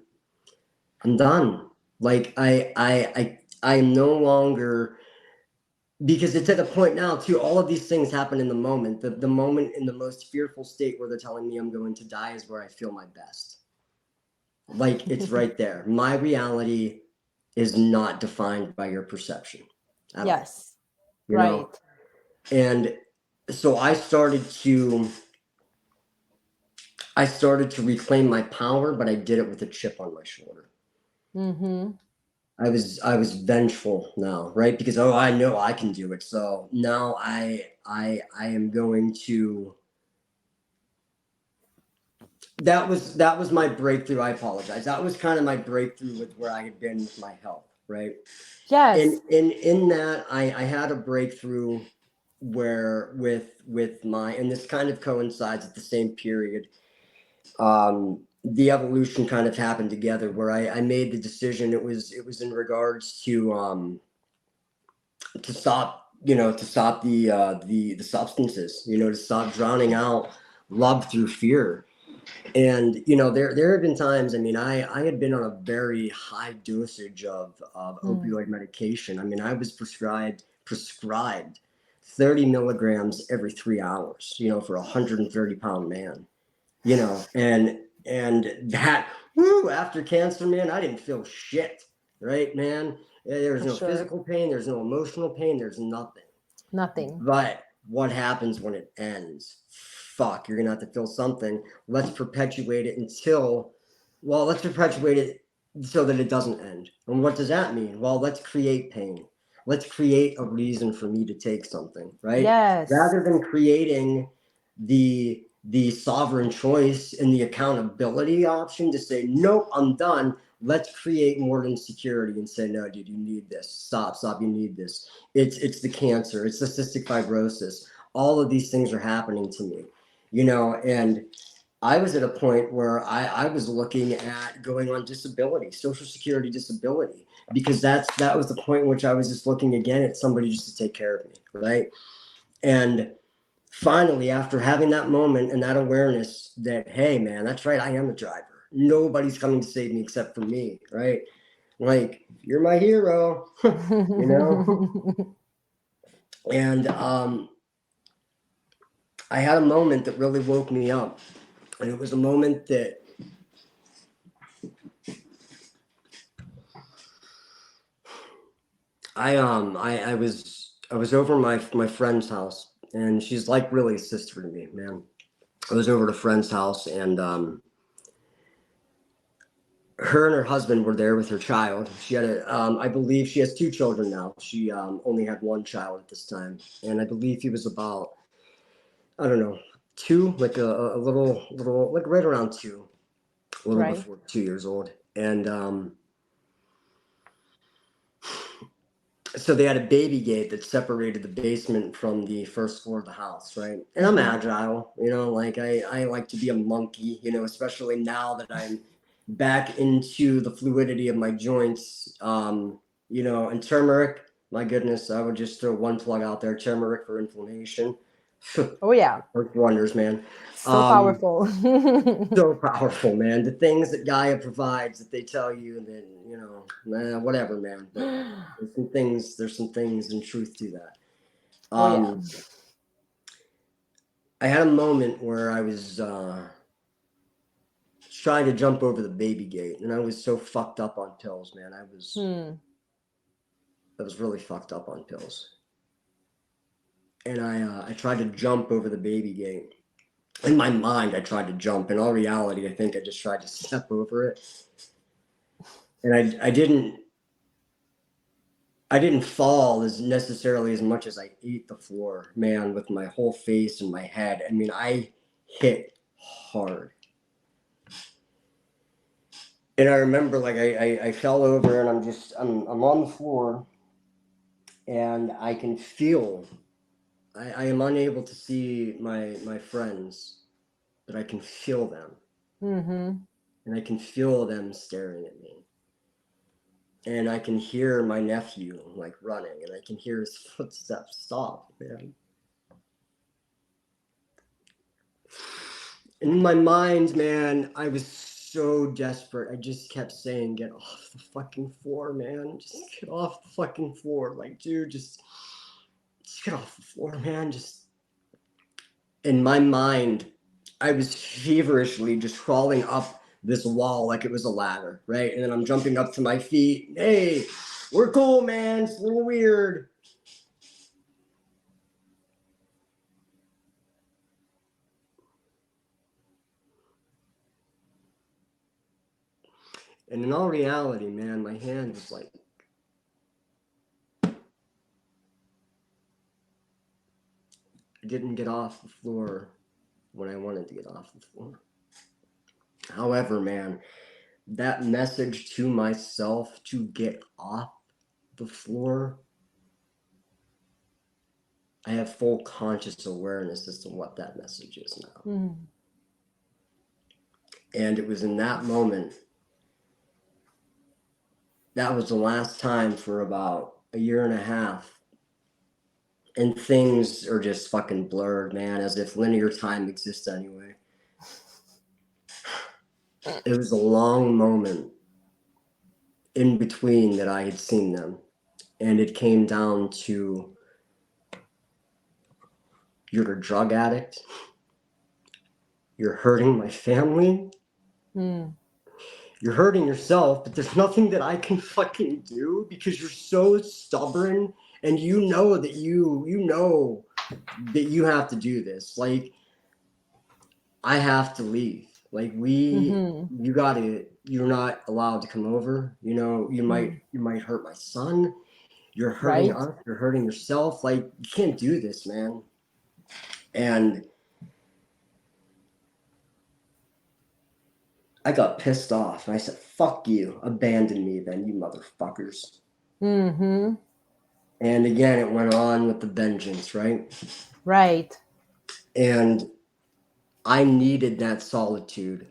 I'm done. Like I am no longer, because it's at the point now too, all of these things happen in the moment. The moment in the most fearful state where they're telling me I'm going to die is where I feel my best. Like, it's right there. My reality is not defined by your perception at all, Yes. you know? Right. And so I started to reclaim my power, but I did it with a chip on my shoulder. I was vengeful now, right? Because, oh, I know I can do it. So now I am going to. That was my breakthrough. I apologize. That was kind of my breakthrough with where I had been with my health, right? Yes. And in that, I had a breakthrough where with my, and this kind of coincides at the same period. The evolution kind of happened together where I made the decision. It was in regards to stop, to stop the substances, to stop drowning out love through fear. And there have been times. I mean, I had been on a very high dosage of opioid medication. I mean, I was prescribed 30 milligrams every 3 hours, for a 130-pound man, and that, woo, after cancer, man, I didn't feel shit, right, man? There was For no sure. physical pain, there's no emotional pain, there's nothing. Nothing. But what happens when it ends? Fuck, you're gonna have to feel something. Let's perpetuate it so that it doesn't end. And what does that mean? Well, let's create pain. Let's create a reason for me to take something, right? Yes. Rather than creating the sovereign choice and the accountability option to say, nope, I'm done. Let's create more insecurity and say, no, dude, you need this. Stop, you need this. It's the cancer, it's the cystic fibrosis. All of these things are happening to me, and I was at a point where I was looking at going on disability, Social Security disability, because that was the point in which I was just looking again at somebody just to take care of me, right? And finally, after having that moment and that awareness that, hey, man, that's right, I am the driver. Nobody's coming to save me except for me, right? Like, you're my hero, And I had a moment that really woke me up. And it was a moment that I was over my friend's house, and she's like really a sister to me, man. I was over at a friend's house, and her and her husband were there with her child. She had I believe she has 2 children now. She only had 1 child at this time, and I believe he was about, I don't know, 2, like a little, like right around 2, a little Right. before 2 years old, and so they had a baby gate that separated the basement from the first floor of the house, right? And I'm agile, like I like to be a monkey, especially now that I'm back into the fluidity of my joints. And turmeric, my goodness, I would just throw one plug out there: turmeric for inflammation. Oh yeah. Works wonders, man. So powerful. So powerful, man. The things that Gaia provides that they tell you, and then whatever, man. But there's some things in truth to that. Oh yeah. I had a moment where I was trying to jump over the baby gate, and I was so fucked up on pills, man. I was really fucked up on pills, and I tried to jump over the baby gate. In my mind, I tried to jump. In all reality, I think I just tried to step over it, and I didn't fall as necessarily as much as I ate the floor, man, with my whole face and my head. I mean, I hit hard. And I remember, like, I fell over, and I'm on the floor, and I can feel, I am unable to see my friends, but I can feel them. and I can feel them staring at me. And I can hear my nephew like running, and I can hear his footsteps stop, man. And in my mind, man, I was so desperate. I just kept saying, get off the fucking floor, man. Just get off the fucking floor. Like, dude, just get off the floor, man. Just in my mind, I was feverishly just crawling up this wall like it was a ladder, right? And then I'm jumping up to my feet. Hey, we're cool, man. It's a little weird. And in all reality, man, my hand was like, I didn't get off the floor when I wanted to get off the floor. However, man, that message to myself to get off the floor, I have full conscious awareness as to what that message is now. Mm. And it was in that moment, that was the last time for about a year and a half. And things are just fucking blurred, man, as if linear time exists anyway. It was a long moment in between that I had seen them. And it came down to, you're a drug addict. You're hurting my family. Mm. You're hurting yourself, but there's nothing that I can fucking do because you're so stubborn, and you know that you have to do this. Like, I have to leave. Like, you're not allowed to come over. You know, you might hurt my son. You're hurting us. You're hurting yourself. Like, you can't do this, man. And I got pissed off, and I said, fuck you. Abandon me then, you motherfuckers. Mm-hmm. And again, it went on with the vengeance, right? Right. And I needed that solitude.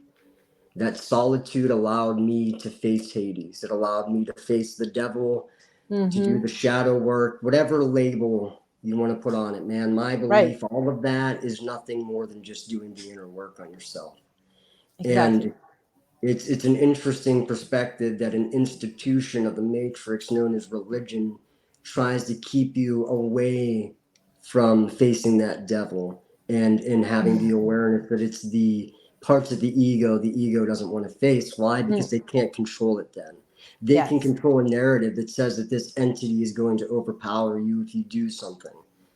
That solitude allowed me to face Hades. It allowed me to face the devil, to do the shadow work, whatever label you want to put on it, man. My belief, all of that is nothing more than just doing the inner work on yourself. Exactly. And it's an interesting perspective that an institution of the matrix known as religion tries to keep you away from facing that devil and having the awareness that it's the parts of the ego doesn't want to face. Why? Because they can't control it then. They can control a narrative that says that this entity is going to overpower you if you do something.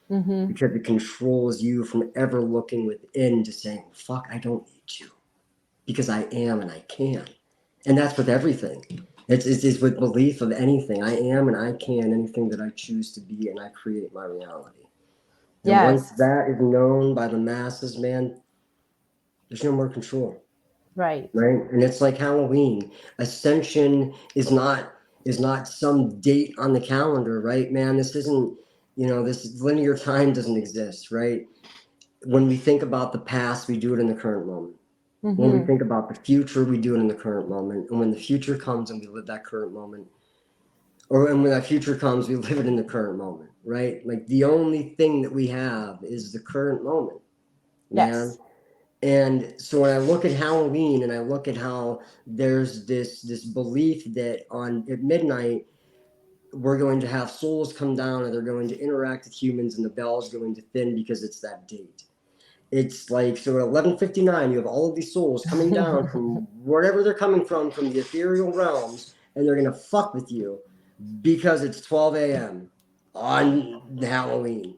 Because it controls you from ever looking within to saying, fuck, I don't need you. Because I am and I can. And that's with everything. It's with belief of anything. I am and I can anything that I choose to be, and I create my reality. And once that is known by the masses, man, there's no more control. Right. And it's like Halloween. Ascension is not some date on the calendar, right, man? This isn't, this linear time doesn't exist, right? When we think about the past, we do it in the current moment. When we think about the future, we do it in the current moment. And when the future comes and we live that current moment, and when that future comes, we live it in the current moment, right? Like, the only thing that we have is the current moment, man. Yes. And so when I look at Halloween and I look at how there's this belief that at midnight, we're going to have souls come down and they're going to interact with humans and the bell's going to thin because it's that date. It's like, so at 11:59, you have all of these souls coming down from wherever they're coming from the ethereal realms, and they're going to fuck with you because it's 12 a.m. on Halloween.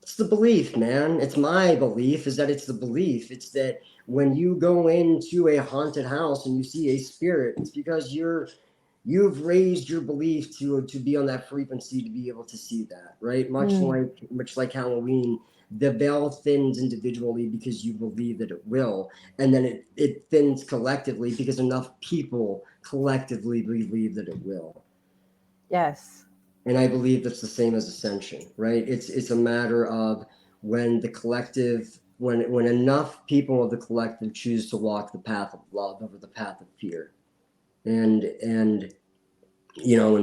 It's the belief, man. It's my belief is that it's the belief. It's that when you go into a haunted house and you see a spirit, it's because you've raised your belief to be on that frequency to be able to see that, right? Much like Halloween, the veil thins individually because you believe that it will, and then it thins collectively because enough people collectively believe that it will. Yes. And I believe that's the same as ascension, right? It's a matter of when the collective when enough people of the collective choose to walk the path of love over the path of fear. And in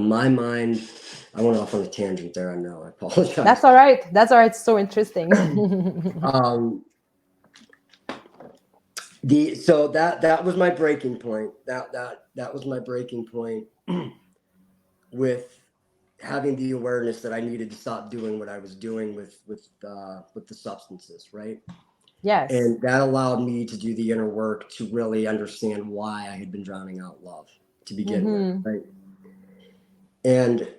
my mind, I went off on a tangent there. I know. I apologize. That's all right. That's all right. It's so interesting. So that was my breaking point. That was my breaking point with having the awareness that I needed to stop doing what I was doing with the substances, right? Yes. And that allowed me to do the inner work to really understand why I had been drowning out love to begin with, right? And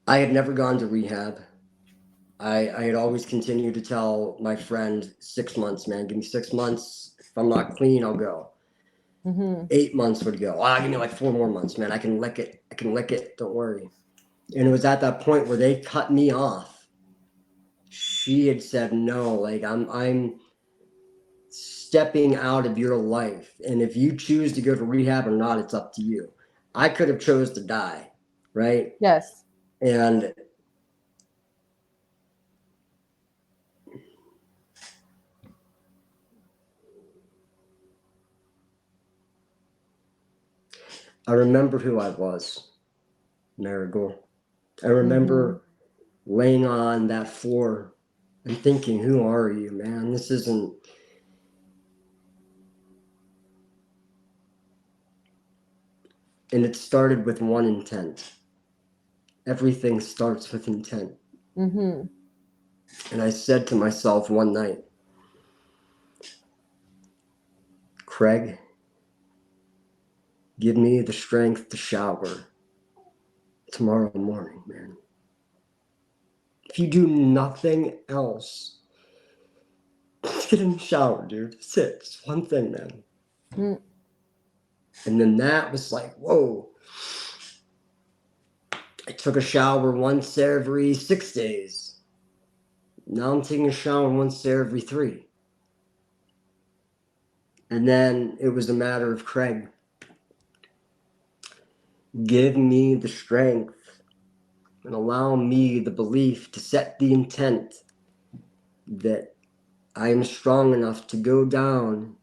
I had never gone to rehab. I had always continued to tell my friend, 6 months, man, give me 6 months. If I'm not clean, I'll go. 8 months would go. Give me like 4 more months, man. I can lick it. Don't worry. And it was at that point where they cut me off. She had said, no, like I'm stepping out of your life. And if you choose to go to rehab or not, it's up to you. I could have chose to die, right? Yes. And I remember who I was, Marigold. I remember laying on that floor and thinking, who are you, man? This isn't... And it started with one intent. Everything starts with intent. And I said to myself one night, Craig, give me the strength to shower tomorrow morning, man. If you do nothing else, get in the shower, dude. That's it. It's one thing, man. And then that was like, whoa. I took a shower once every 6 days. Now I'm taking a shower once every 3. And then it was a matter of, Craig, give me the strength and allow me the belief to set the intent that I am strong enough to go down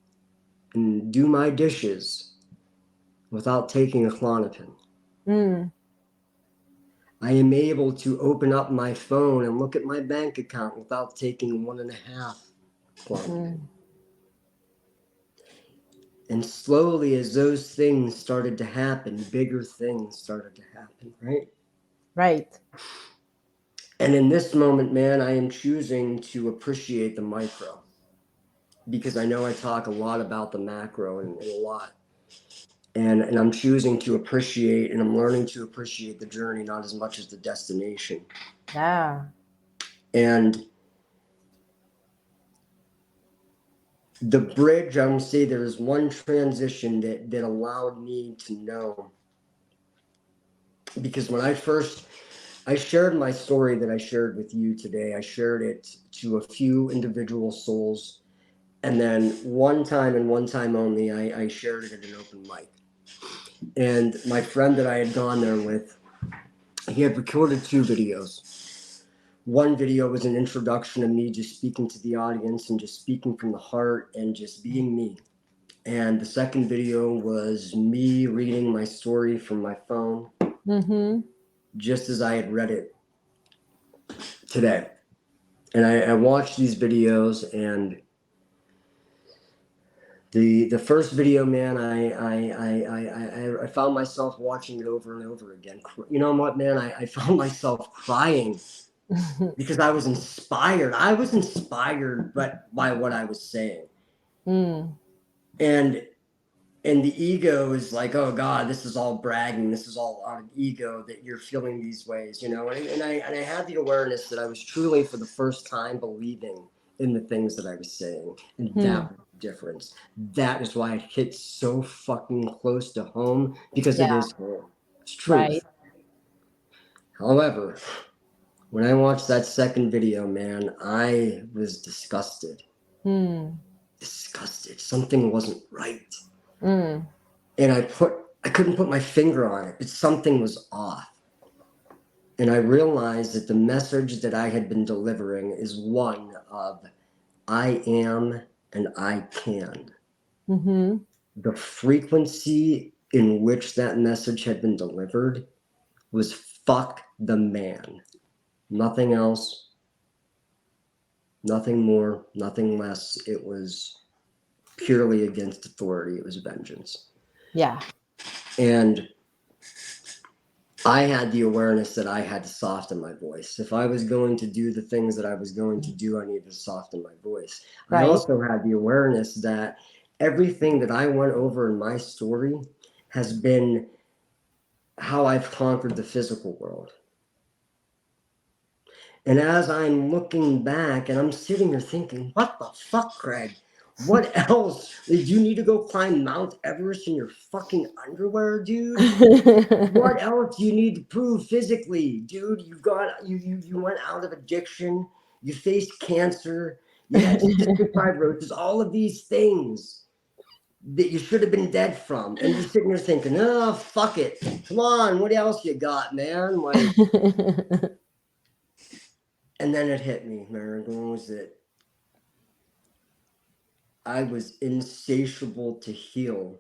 and do my dishes without taking a Klonopin. I am able to open up my phone and look at my bank account without taking 1.5 Klonopin. And slowly, as those things started to happen, bigger things started to happen, right? Right. And in this moment, man, I am choosing to appreciate the micro, because I know I talk a lot about the macro and a lot. And I'm choosing to appreciate, and I'm learning to appreciate the journey, not as much as the destination. Yeah. And the bridge, I would say there is one transition that allowed me to know. Because when I shared my story that I shared with you today, I shared it to a few individual souls. And then one time and one time only, I shared it at an open mic. And my friend that I had gone there with, he had recorded 2 videos. One video was an introduction of me just speaking to the audience and just speaking from the heart and just being me. And the second video was me reading my story from my phone, just as I had read it today. And I watched these videos, and the first video, man, I found myself watching it over and over again. You know what, man? I found myself crying because I was inspired. I was inspired by what I was saying. And the ego is like, oh God, this is all bragging. This is all out of ego that you're feeling these ways, you know? And I had the awareness that I was truly, for the first time, believing in the things that I was saying. And that was the difference. That is why it hits so fucking close to home, because it is home. It's truth. Right. However, when I watched that second video, man, I was disgusted. Disgusted. Something wasn't right. And I couldn't put my finger on it, but something was off. And I realized that the message that I had been delivering is one of I am and I can. Mm-hmm. The frequency in which that message had been delivered was fuck the man. Nothing else, nothing more, nothing less. It was purely against authority. It was vengeance. Yeah. And I had the awareness that I had to soften my voice. If I was going to do the things that I was going to do, I needed to soften my voice. I Right. also had the awareness that everything that I went over in my story has been how I've conquered the physical world. And as I'm looking back and I'm sitting here thinking, what the fuck, Craig? What else? Did you need to go climb Mount Everest in your fucking underwear, dude? What else do you need to prove physically, dude? You went out of addiction, you faced cancer, you had cystic fibrosis, all of these things that you should have been dead from, and you're sitting there thinking, oh fuck it, come on, what else you got, man? Like, and then it hit me, Marigold, was that I was insatiable to heal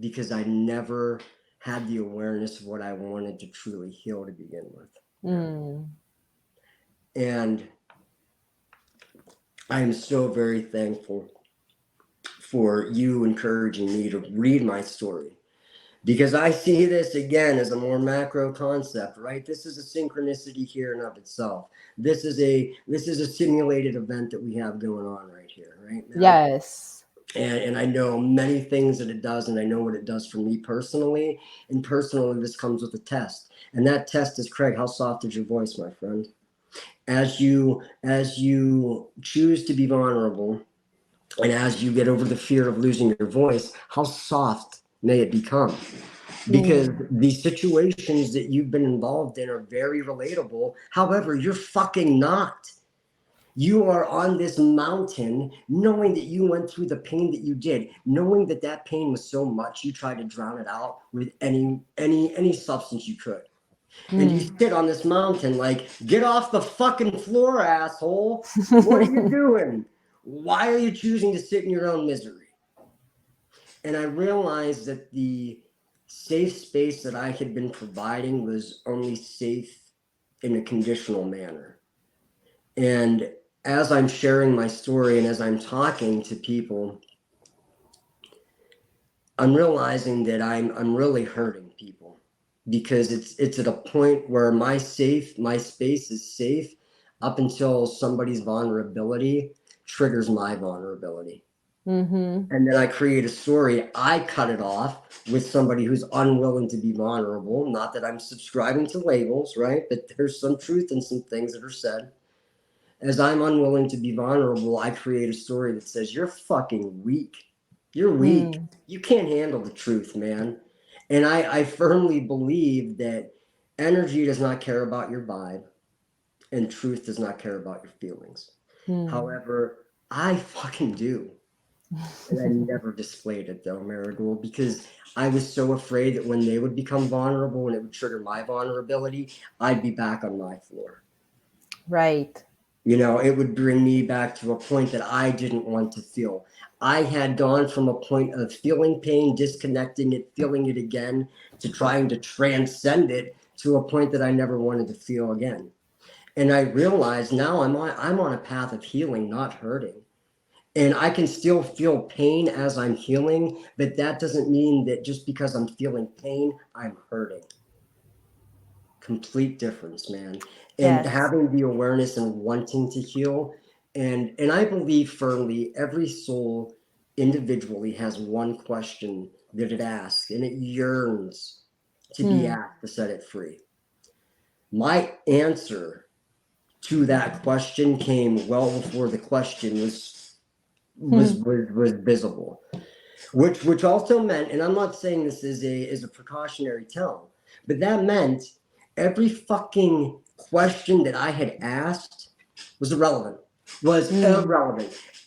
because I never had the awareness of what I wanted to truly heal to begin with. Mm. And I am so very thankful for you encouraging me to read my story, because I see this again as a more macro concept, right? This is a synchronicity here and of itself. This is a simulated event that we have going on right here, right now. Yes. And I know many things that it does, and I know what it does for me personally. And personally, this comes with a test. And that test is, Craig, how soft is your voice, my friend? As you choose to be vulnerable, and as you get over the fear of losing your voice, how soft may it become? Because the situations that you've been involved in are very relatable. However, you're fucking not. You are on this mountain knowing that you went through the pain that you did, knowing that that pain was so much you tried to drown it out with any substance you could. And you sit on this mountain like, get off the fucking floor, asshole. What are you doing? Why are you choosing to sit in your own misery? And I realized that the safe space that I had been providing was only safe in a conditional manner. And as I'm sharing my story and as I'm talking to people, I'm realizing that I'm really hurting people, because it's at a point where my space is safe up until somebody's vulnerability triggers my vulnerability. Mm-hmm. And then I create a story. I cut it off with somebody who's unwilling to be vulnerable. Not that I'm subscribing to labels, right? But there's some truth in some things that are said. As I'm unwilling to be vulnerable, I create a story that says, you're fucking weak. You're weak. You can't handle the truth, man. And I firmly believe that energy does not care about your vibe, and truth does not care about your feelings. However, I fucking do. And I never displayed it though, Marigold, because I was so afraid that when they would become vulnerable and it would trigger my vulnerability, I'd be back on my floor. Right. You know, it would bring me back to a point that I didn't want to feel. I had gone from a point of feeling pain, disconnecting it, feeling it again, to trying to transcend it to a point that I never wanted to feel again. And I realized now I'm on a path of healing, not hurting. And I can still feel pain as I'm healing, but that doesn't mean that just because I'm feeling pain, I'm hurting. Complete difference, man. And Yes. having the awareness and wanting to heal. And I believe firmly every soul individually has one question that it asks, and it yearns to be asked to set it free. My answer to that question came well before the question was visible. Which also meant, and I'm not saying this is a precautionary tale, but that meant every fucking question that I had asked was irrelevant.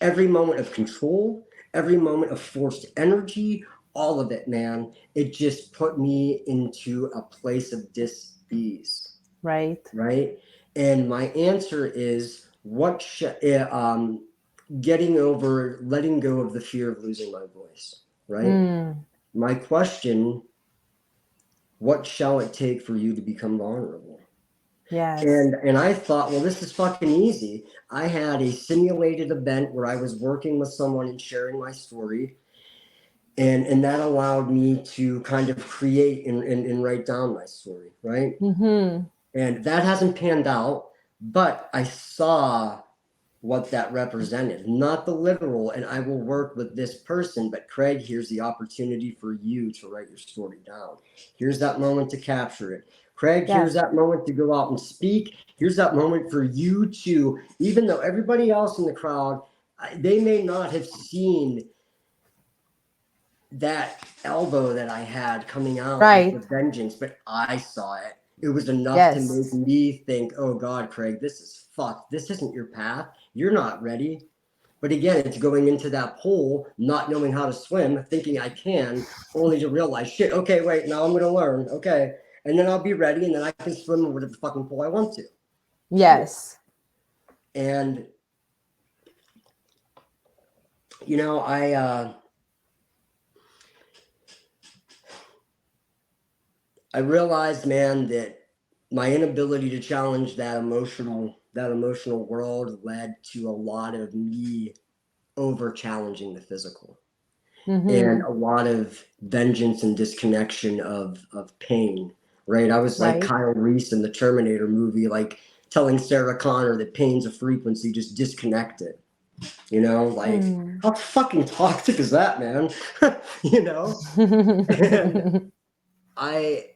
Every moment of control, every moment of forced energy, all of it, man. It just put me into a place of dis-ease. Right. Right? And my answer is, letting go of the fear of losing my voice, right? My question, what shall it take for you to become vulnerable? Yes. And I thought, well, this is fucking easy. I had a simulated event where I was working with someone and sharing my story. And that allowed me to kind of create and write down my story, right? And that hasn't panned out, but I saw what that represented, not the literal. And I will work with this person, but Craig, here's the opportunity for you to write your story down. Here's that moment to capture it. Craig, here's Yes. that moment to go out and speak. Here's that moment for you to, even though everybody else in the crowd, they may not have seen that elbow that I had coming out with the Right. vengeance, but I saw it. It was enough to make Yes. me think, oh God, Craig, this is fucked. This isn't your path. You're not ready. But again, it's going into that pool, not knowing how to swim, thinking I can, only to realize, shit, okay, wait, now I'm going to learn. Okay. And then I'll be ready and then I can swim in whatever fucking pool I want to. Yes. And, you know, I realized, man, that my inability to challenge that emotional world led to a lot of me over challenging the physical. And a lot of vengeance and disconnection of pain, right? I was like Right. Kyle Reese in the Terminator movie, like telling Sarah Connor that pain's a frequency, just disconnect it. You know, like how fucking toxic is that, man? You know? And I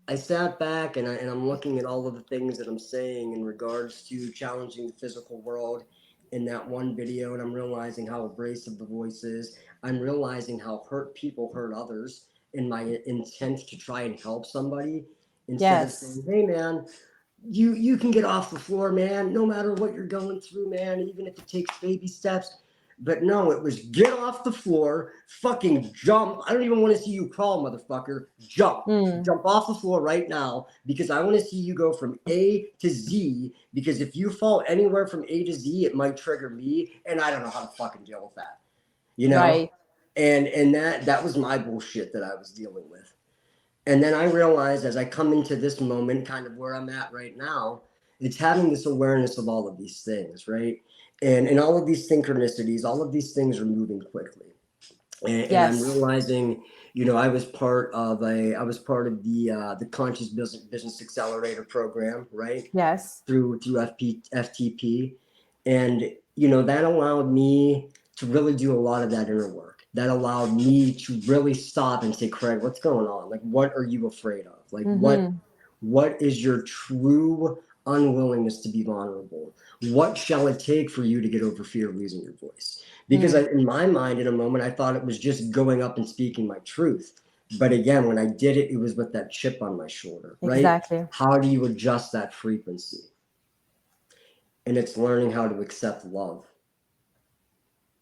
I sat back and I'm looking at all of the things that I'm saying in regards to challenging the physical world in that one video, and I'm realizing how abrasive the voice is. I'm realizing how people hurt others in my intent to try and help somebody instead of Yes. saying, hey man, you can get off the floor, man, no matter what you're going through, man, even if it takes baby steps. But no, it was get off the floor, fucking jump. I don't even want to see you crawl, motherfucker. Jump. Jump off the floor right now because I want to see you go from A to Z. Because if you fall anywhere from A to Z, it might trigger me, and I don't know how to fucking deal with that. You know? Right. And that was my bullshit that I was dealing with. And then I realized as I come into this moment, kind of where I'm at right now, it's having this awareness of all of these things, right? And all of these synchronicities, all of these things are moving quickly. And I'm Yes. realizing, I was part of the Conscious Business Accelerator program, right? Yes. Through FTP, and that allowed me to really do a lot of that inner work. That allowed me to really stop and say, Craig, what's going on? Like, what are you afraid of? Like, what is your true unwillingness to be vulnerable? What shall it take for you to get over fear of losing your voice? Because in my mind, in a moment, I thought it was just going up and speaking my truth. But again, when I did it, it was with that chip on my shoulder, right? Exactly. How do you adjust that frequency? And it's learning how to accept love.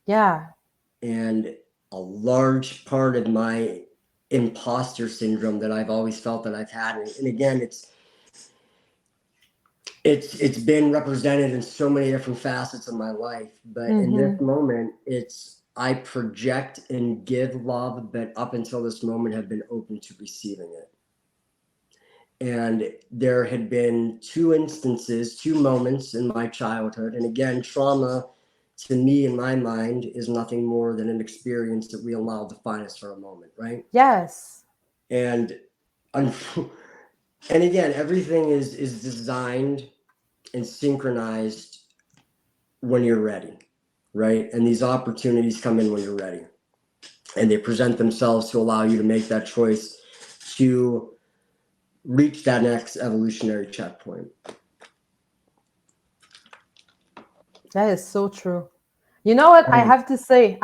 Yeah. And a large part of my imposter syndrome that I've always felt that I've had, and again, it's been represented in so many different facets of my life, but in this moment, I project and give love, but up until this moment have been open to receiving it. And there had been two moments in my childhood. And again, trauma to me, in my mind, is nothing more than an experience that we allow to define us for a moment, right? Yes. And and again, everything is designed and synchronized when you're ready, right? And these opportunities come in when you're ready. And they present themselves to allow you to make that choice to reach that next evolutionary checkpoint. That is so true. You know what? I have to say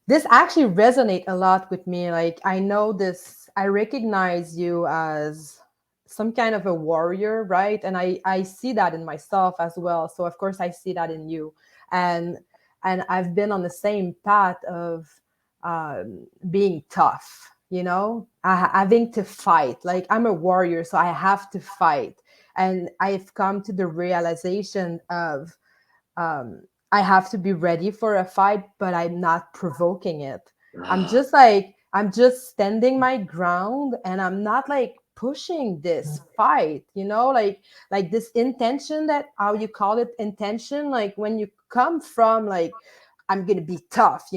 this actually resonate a lot with me. Like I know this, I recognize you as some kind of a warrior, right? And I see that in myself as well. So of course I see that in you. And I've been on the same path of being tough, having to fight. Like I'm a warrior, so I have to fight. And I've come to the realization of um, I have to be ready for a fight, but I'm not provoking it. Ah, I'm just standing my ground, and I'm not like pushing this fight, like this intention, that how you call it, intention, like when you come from like, I'm gonna be tough,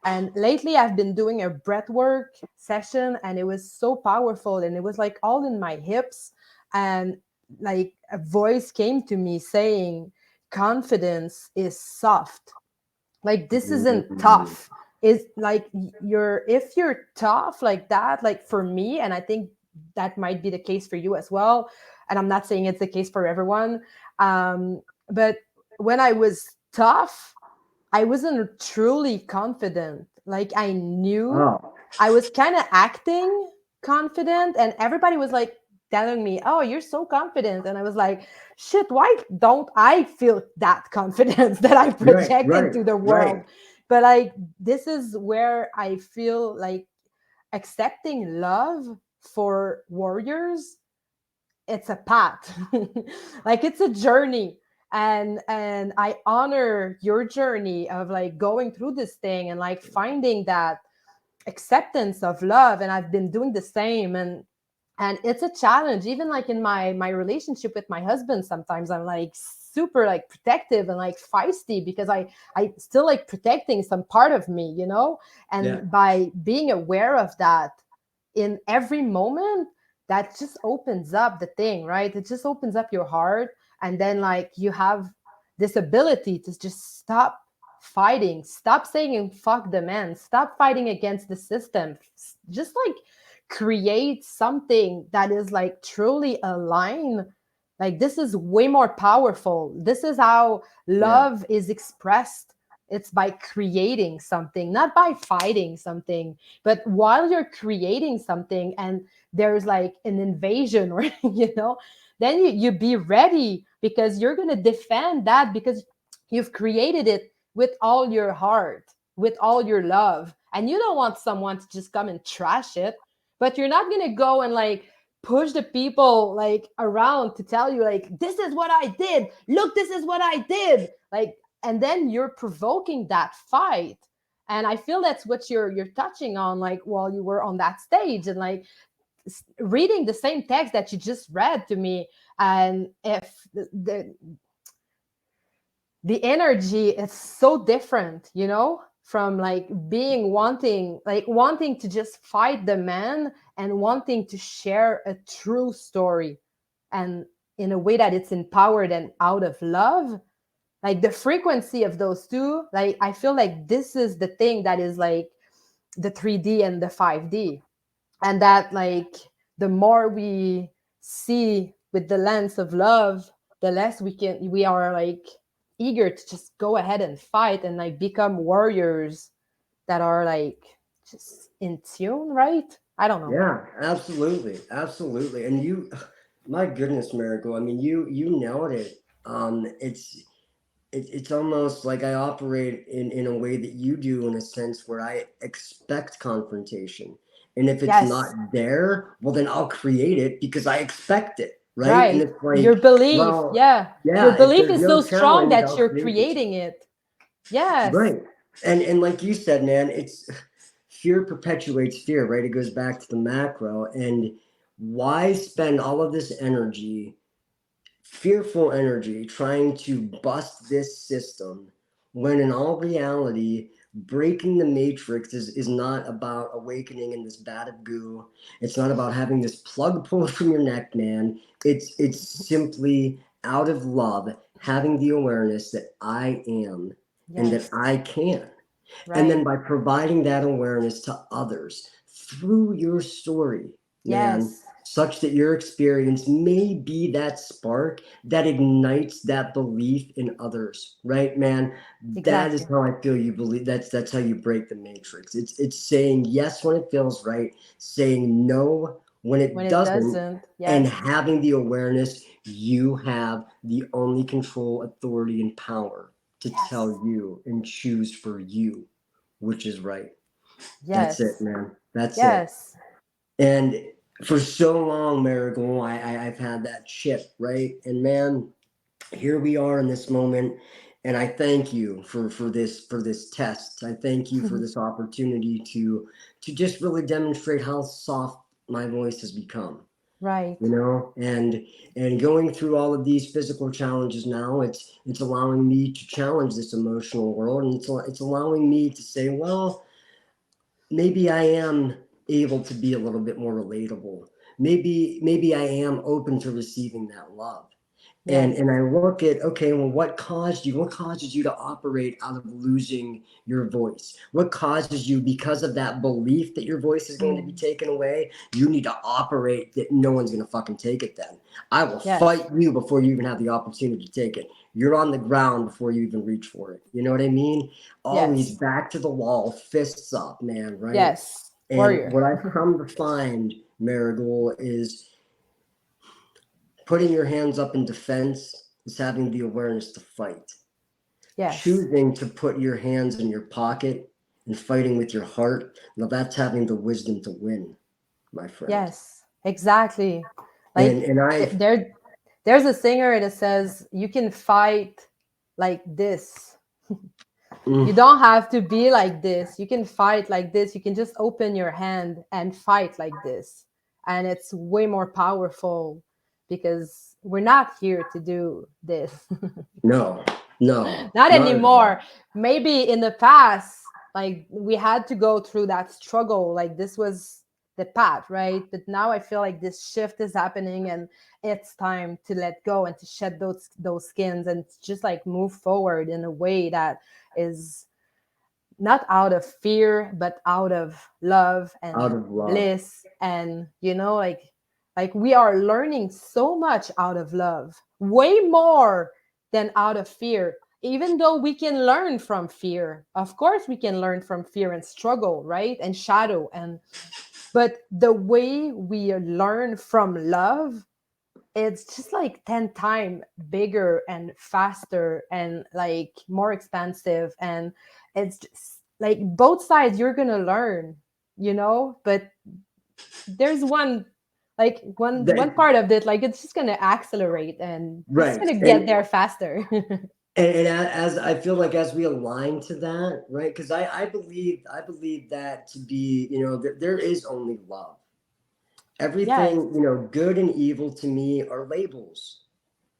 And lately I've been doing a breath work session, and it was so powerful, and it was like all in my hips, and like a voice came to me saying, confidence is soft. Like, this isn't mm, tough. Is like, if you're tough like that, like for me, and I think that might be the case for you as well, and I'm not saying it's the case for everyone, but when I was tough, I wasn't truly confident. Like, I knew oh, I was kind of acting confident, and everybody was like telling me, "Oh, you're so confident." And I was like, "Shit, why don't I feel that confidence that I right, project right, into the right. world?" But like, this is where I feel like accepting love for warriors, it's a path. Like, it's a journey, and I honor your journey of like going through this thing and like finding that acceptance of love, and I've been doing the same, and it's a challenge. Even like in my relationship with my husband, sometimes I'm like super like protective and like feisty, because I still like protecting some part of me, Yeah, and by being aware of that in every moment, that just opens up the thing, right? It just opens up your heart, and then like you have this ability to just stop fighting, stop saying fuck the man, stop fighting against the system, just like create something that is like truly aligned. Like, this is way more powerful. This is how yeah, love is expressed. It's by creating something, not by fighting something. But while you're creating something and there's like an invasion, or then you be ready, because you're going to defend that, because you've created it with all your heart, with all your love, and you don't want someone to just come and trash it. But you're not going to go and like push the people like around to tell you like, this is what I did, look, this is what I did, like, and then you're provoking that fight. And I feel that's what you're touching on, like while you were on that stage, and like reading the same text that you just read to me. And if the energy is so different, from like being wanting to just fight the man, and wanting to share a true story, and in a way that it's empowered and out of love. Like, the frequency of those two, like, I feel like this is the thing that is like the 3D and the 5D. And that, like, the more we see with the lens of love, the less we are like eager to just go ahead and fight, and like become warriors that are like just in tune, right? I don't know. yeah, absolutely, absolutely. And you, my goodness, Miracle. I mean, you nailed it. It's almost like I operate in a way that you do, in a sense where I expect confrontation. And if it's Yes, not there, well, then I'll create it because I expect it, right? And right. it's Your like, belief, well, yeah. Your yeah, if belief there's is no so strong challenge, that I'll you're create the creating challenge. it. Yes, Right. And like you said, man, it's fear perpetuates fear, right? It goes back to the macro. And why spend all of this energy, fearful energy, trying to bust this system, when in all reality, breaking the matrix is not about awakening in this vat of goo. It's not about having this plug pulled from your neck, man. It's simply out of love, having the awareness that I am and that yes, I can. And then right. by providing that awareness to others through your story, man, Yes, such that your experience may be that spark that ignites that belief in others, right, man? That is exactly. how I feel you believe. That's how you break the matrix. It's saying yes when it feels right, saying no when When it it doesn't, doesn't, and yes, having the awareness you have the only control, authority, and power to tell yes, you and choose for you which is right. That's it, yes, man. That's it. yes, And for so long, Marigold, I've had that chip, right? And man, here we are in this moment. And I thank you for this test. I thank you for this opportunity to just really demonstrate how soft my voice has become. Right. You know, and going through all of these physical challenges now, it's allowing me to challenge this emotional world, and it's allowing me to say, well, maybe I am able to be a little bit more relatable. Maybe I am open to receiving that love. Yes. And I look at, okay, well, what causes you to operate out of losing your voice? What causes you, because of that belief that your voice is going to be Mm. taken away, you need to operate that no one's going to fucking take it then. I will Yes. fight you before you even have the opportunity to take it. You're on the ground before you even reach for it. You know what I mean? Always Yes. back to the wall, fists up, man, right? Yes. And Warrior. what I've come to find, Marigold, is putting your hands up in defense is having the awareness to fight. Yes. Choosing to put your hands in your pocket and fighting with your heart, now that's having the wisdom to win, my friend. Yes. Exactly. And Like and I've there's a singer that says you can fight like this. mm, You don't have to be like this. You can fight like this. You can just open your hand and fight like this. And it's way more powerful because we're not here to do this. no, no, Not not at all. anymore. Maybe in the past, like we had to go through that struggle. Like this was the path, right? But now I feel like this shift is happening and it's time to let go and to shed those skins and just like move forward in a way that is not out of fear but out of love Out and of love. bliss. And like we are learning so much out of love, way more than out of fear. Even though we can learn from fear, of course we can learn from fear and struggle, right, and shadow, and but the way we learn from love, it's just like 10 times bigger and faster and like more expansive. And it's just like both sides you're gonna learn, but there's one That part of it, like it's just gonna accelerate and it's just right. gonna get there faster. And as I feel like as we align to that, right? Because I believe that to be, there is only love. Yes. Everything, good and evil to me are labels,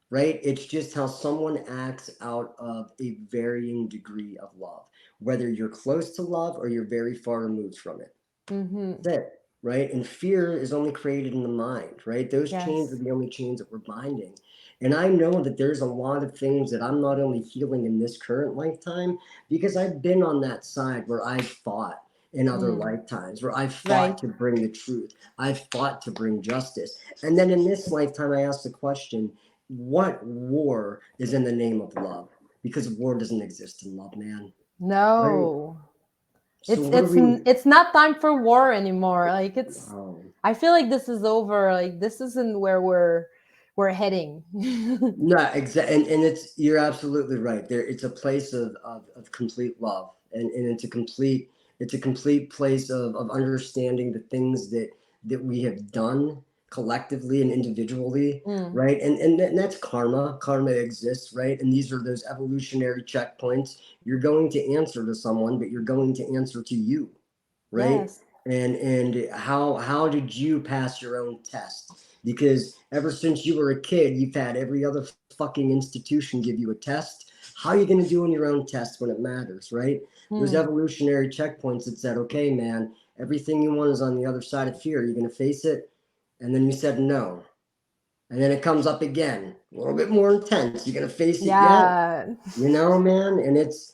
right? It's just how someone acts out of a varying degree of love, whether you're close to love or you're very far removed from it. Mm-hmm. That's it, right? And fear is only created in the mind, right? Those chains are Yes. the only chains that we're binding. And I know that there's a lot of things that I'm not only healing in this current lifetime, because I've been on that side where I've fought in other Mm. lifetimes, where I've fought Right. to bring the truth, I've fought to bring justice. And then in this lifetime, I asked the question, what war is in the name of love? Because war doesn't exist in love, man, right? No, So it's what are it's we? it's not time for war anymore. Like it's Oh, I feel like this is over. Like this isn't where we're heading. no, exactly, and you're absolutely right. There, it's a place of complete love, and it's a complete place of understanding the things that we have done collectively and individually, Mm. right? And that's karma. Karma exists, right? And these are those evolutionary checkpoints. You're going to answer to someone, but you're going to answer to you, right? Yes. And how did you pass your own test? Because ever since you were a kid, you've had every other fucking institution give you a test. How are you going to do on your own test when it matters, right? Those Mm. evolutionary checkpoints that said, okay, man, everything you want is on the other side of fear. You're going to face it. And then you said no. And then it comes up again, a little bit more intense. You're going to face it yet? Yeah. Man. And it's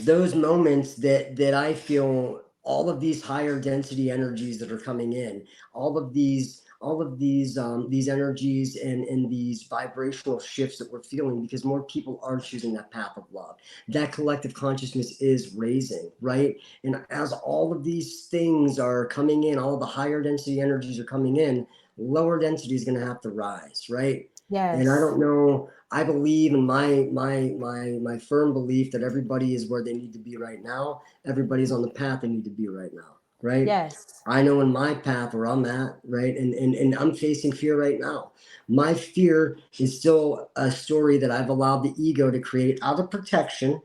those moments that I feel all of these higher density energies that are coming in, all of these energies and these vibrational shifts that we're feeling, because more people are choosing that path of love. That collective consciousness is raising, right? And as all of these things are coming in, all of the higher density energies are coming in, lower density is going to have to rise, right? And I Yes. don't know. I believe in my firm belief that everybody is where they need to be right now. Everybody's on the path they need to be right now, right? Yes. I know in my path where I'm at, right? And I'm facing fear right now. My fear is still a story that I've allowed the ego to create out of protection,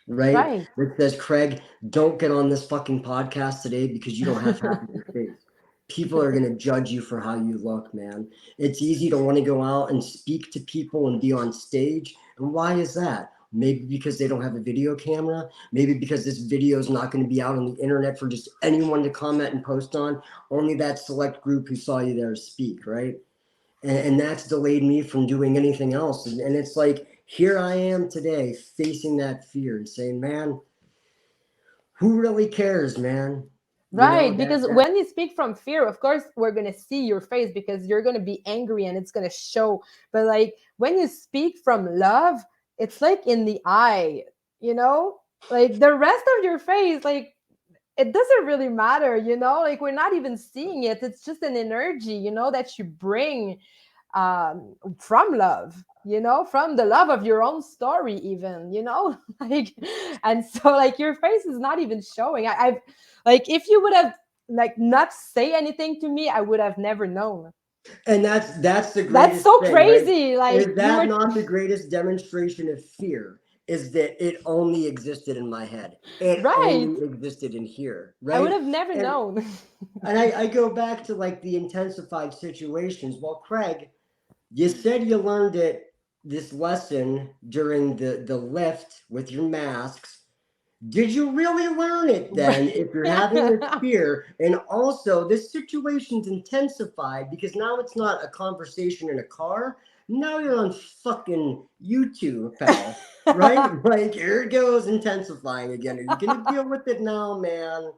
right? Right. That says, Craig, don't get on this fucking podcast today because you don't have half of your face. People are going to judge you for how you look, man. It's easy to want to go out and speak to people and be on stage. And why is that? Maybe because they don't have a video camera. Maybe because this video is not going to be out on the internet for just anyone to comment and post on. Only that select group who saw you there speak, right? And that's delayed me from doing anything else. And it's like, here I am today facing that fear and saying, man, who really cares, man? You know, Right, because that when you speak from fear, of course, we're going to see your face because you're going to be angry and it's going to show. But like when you speak from love, it's like in the eye, you know? Like the rest of your face, like it doesn't really matter, you know? Like we're not even seeing it. It's just an energy, you know, that you bring from love, you know, from the love of your own story even, you know. Like, and so like your face is not even showing. I've like if you would have like not say anything to me, I would have never known. and that's the That's greatest so thing, right? crazy, like Is you that were not the greatest demonstration of fear? Is that it only existed in my head? It right. only existed in here, I would right? have never And known. I go back to like the intensified situations. Well, Craig, you said you learned it this lesson during the lift with your masks. Did you really learn it then Right. if you're having this fear? And also, this situation's intensified because now it's not a conversation in a car. Now you're on fucking YouTube, pal. Right? Like, here it goes, intensifying again. Are you going to deal with it now, man?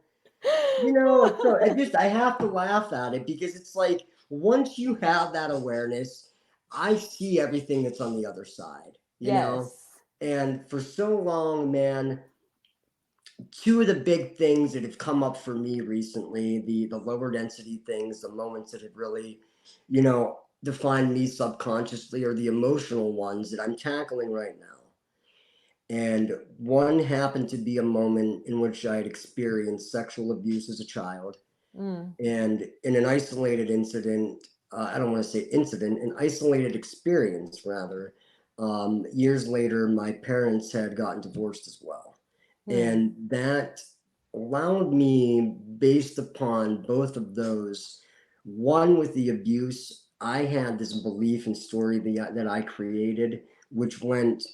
You know, so I have to laugh at it because it's like once you have that awareness, I see everything that's on the other side, you know? Yes. And for so long, man, two of the big things that have come up for me recently, the lower density things, the moments that have really, you know, defined me subconsciously are the emotional ones that I'm tackling right now. And one happened to be a moment in which I had experienced sexual abuse as a child. Mm. And in an isolated incident, I don't want to say incident, an isolated experience rather. Years later, my parents had gotten divorced as well. Mm. And that allowed me, based upon both of those, one with the abuse, I had this belief and story that I created, which went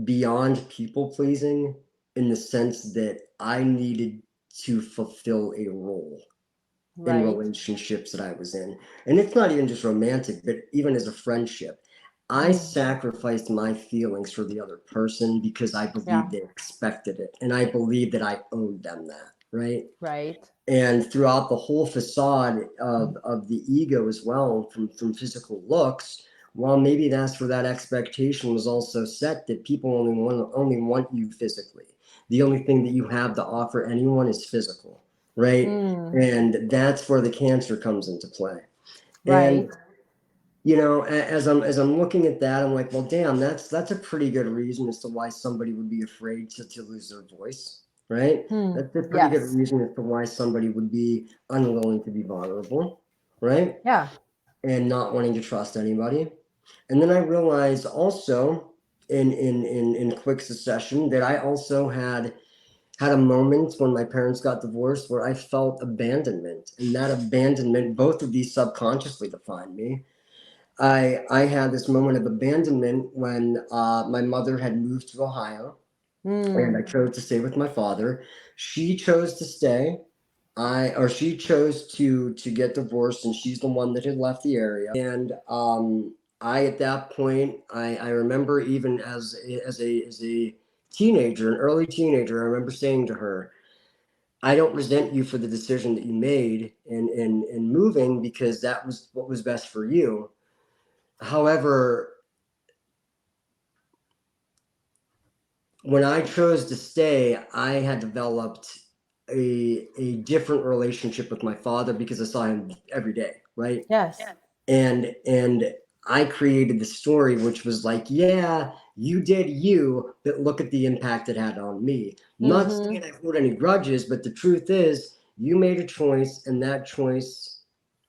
beyond people pleasing in the sense that I needed to fulfill a role in Right. relationships that I was in. And it's not even just romantic, but even as a friendship. I Mm. sacrificed my feelings for the other person because I Yeah. believed they expected it. And I believed that I owed them that, right? Right. And throughout the whole facade of the ego as well, from physical looks, well, maybe that's where that expectation was also set that people only want you physically. The only thing that you have to offer anyone is physical, right? Mm. And that's where the cancer comes into play. And Right. you know, as I'm looking at that, I'm like, well, damn, that's a pretty good reason as to why somebody would be afraid to lose their voice, right? Hmm. That's a pretty good Yes. reason as to why somebody would be unwilling to be vulnerable, right? Yeah. And not wanting to trust anybody. And then I realized also in quick succession that I also had a moment when my parents got divorced where I felt abandonment. And that abandonment, both of these subconsciously defined me. I had this moment of abandonment when my mother had moved to Ohio and I Mm. chose to stay with my father. She chose to stay. She chose to get divorced, and she's the one that had left the area. And I at that point, I remember even as a teenager, an early teenager, I remember saying to her, I don't resent you for the decision that you made in moving because that was what was best for you. However, when I chose to stay, I had developed a different relationship with my father because I saw him every day, right? Yes. And I created the story which was like, yeah, you did you, but look at the impact it had on me. Not Mm-hmm. saying I hold any grudges, but the truth is You made a choice, and that choice,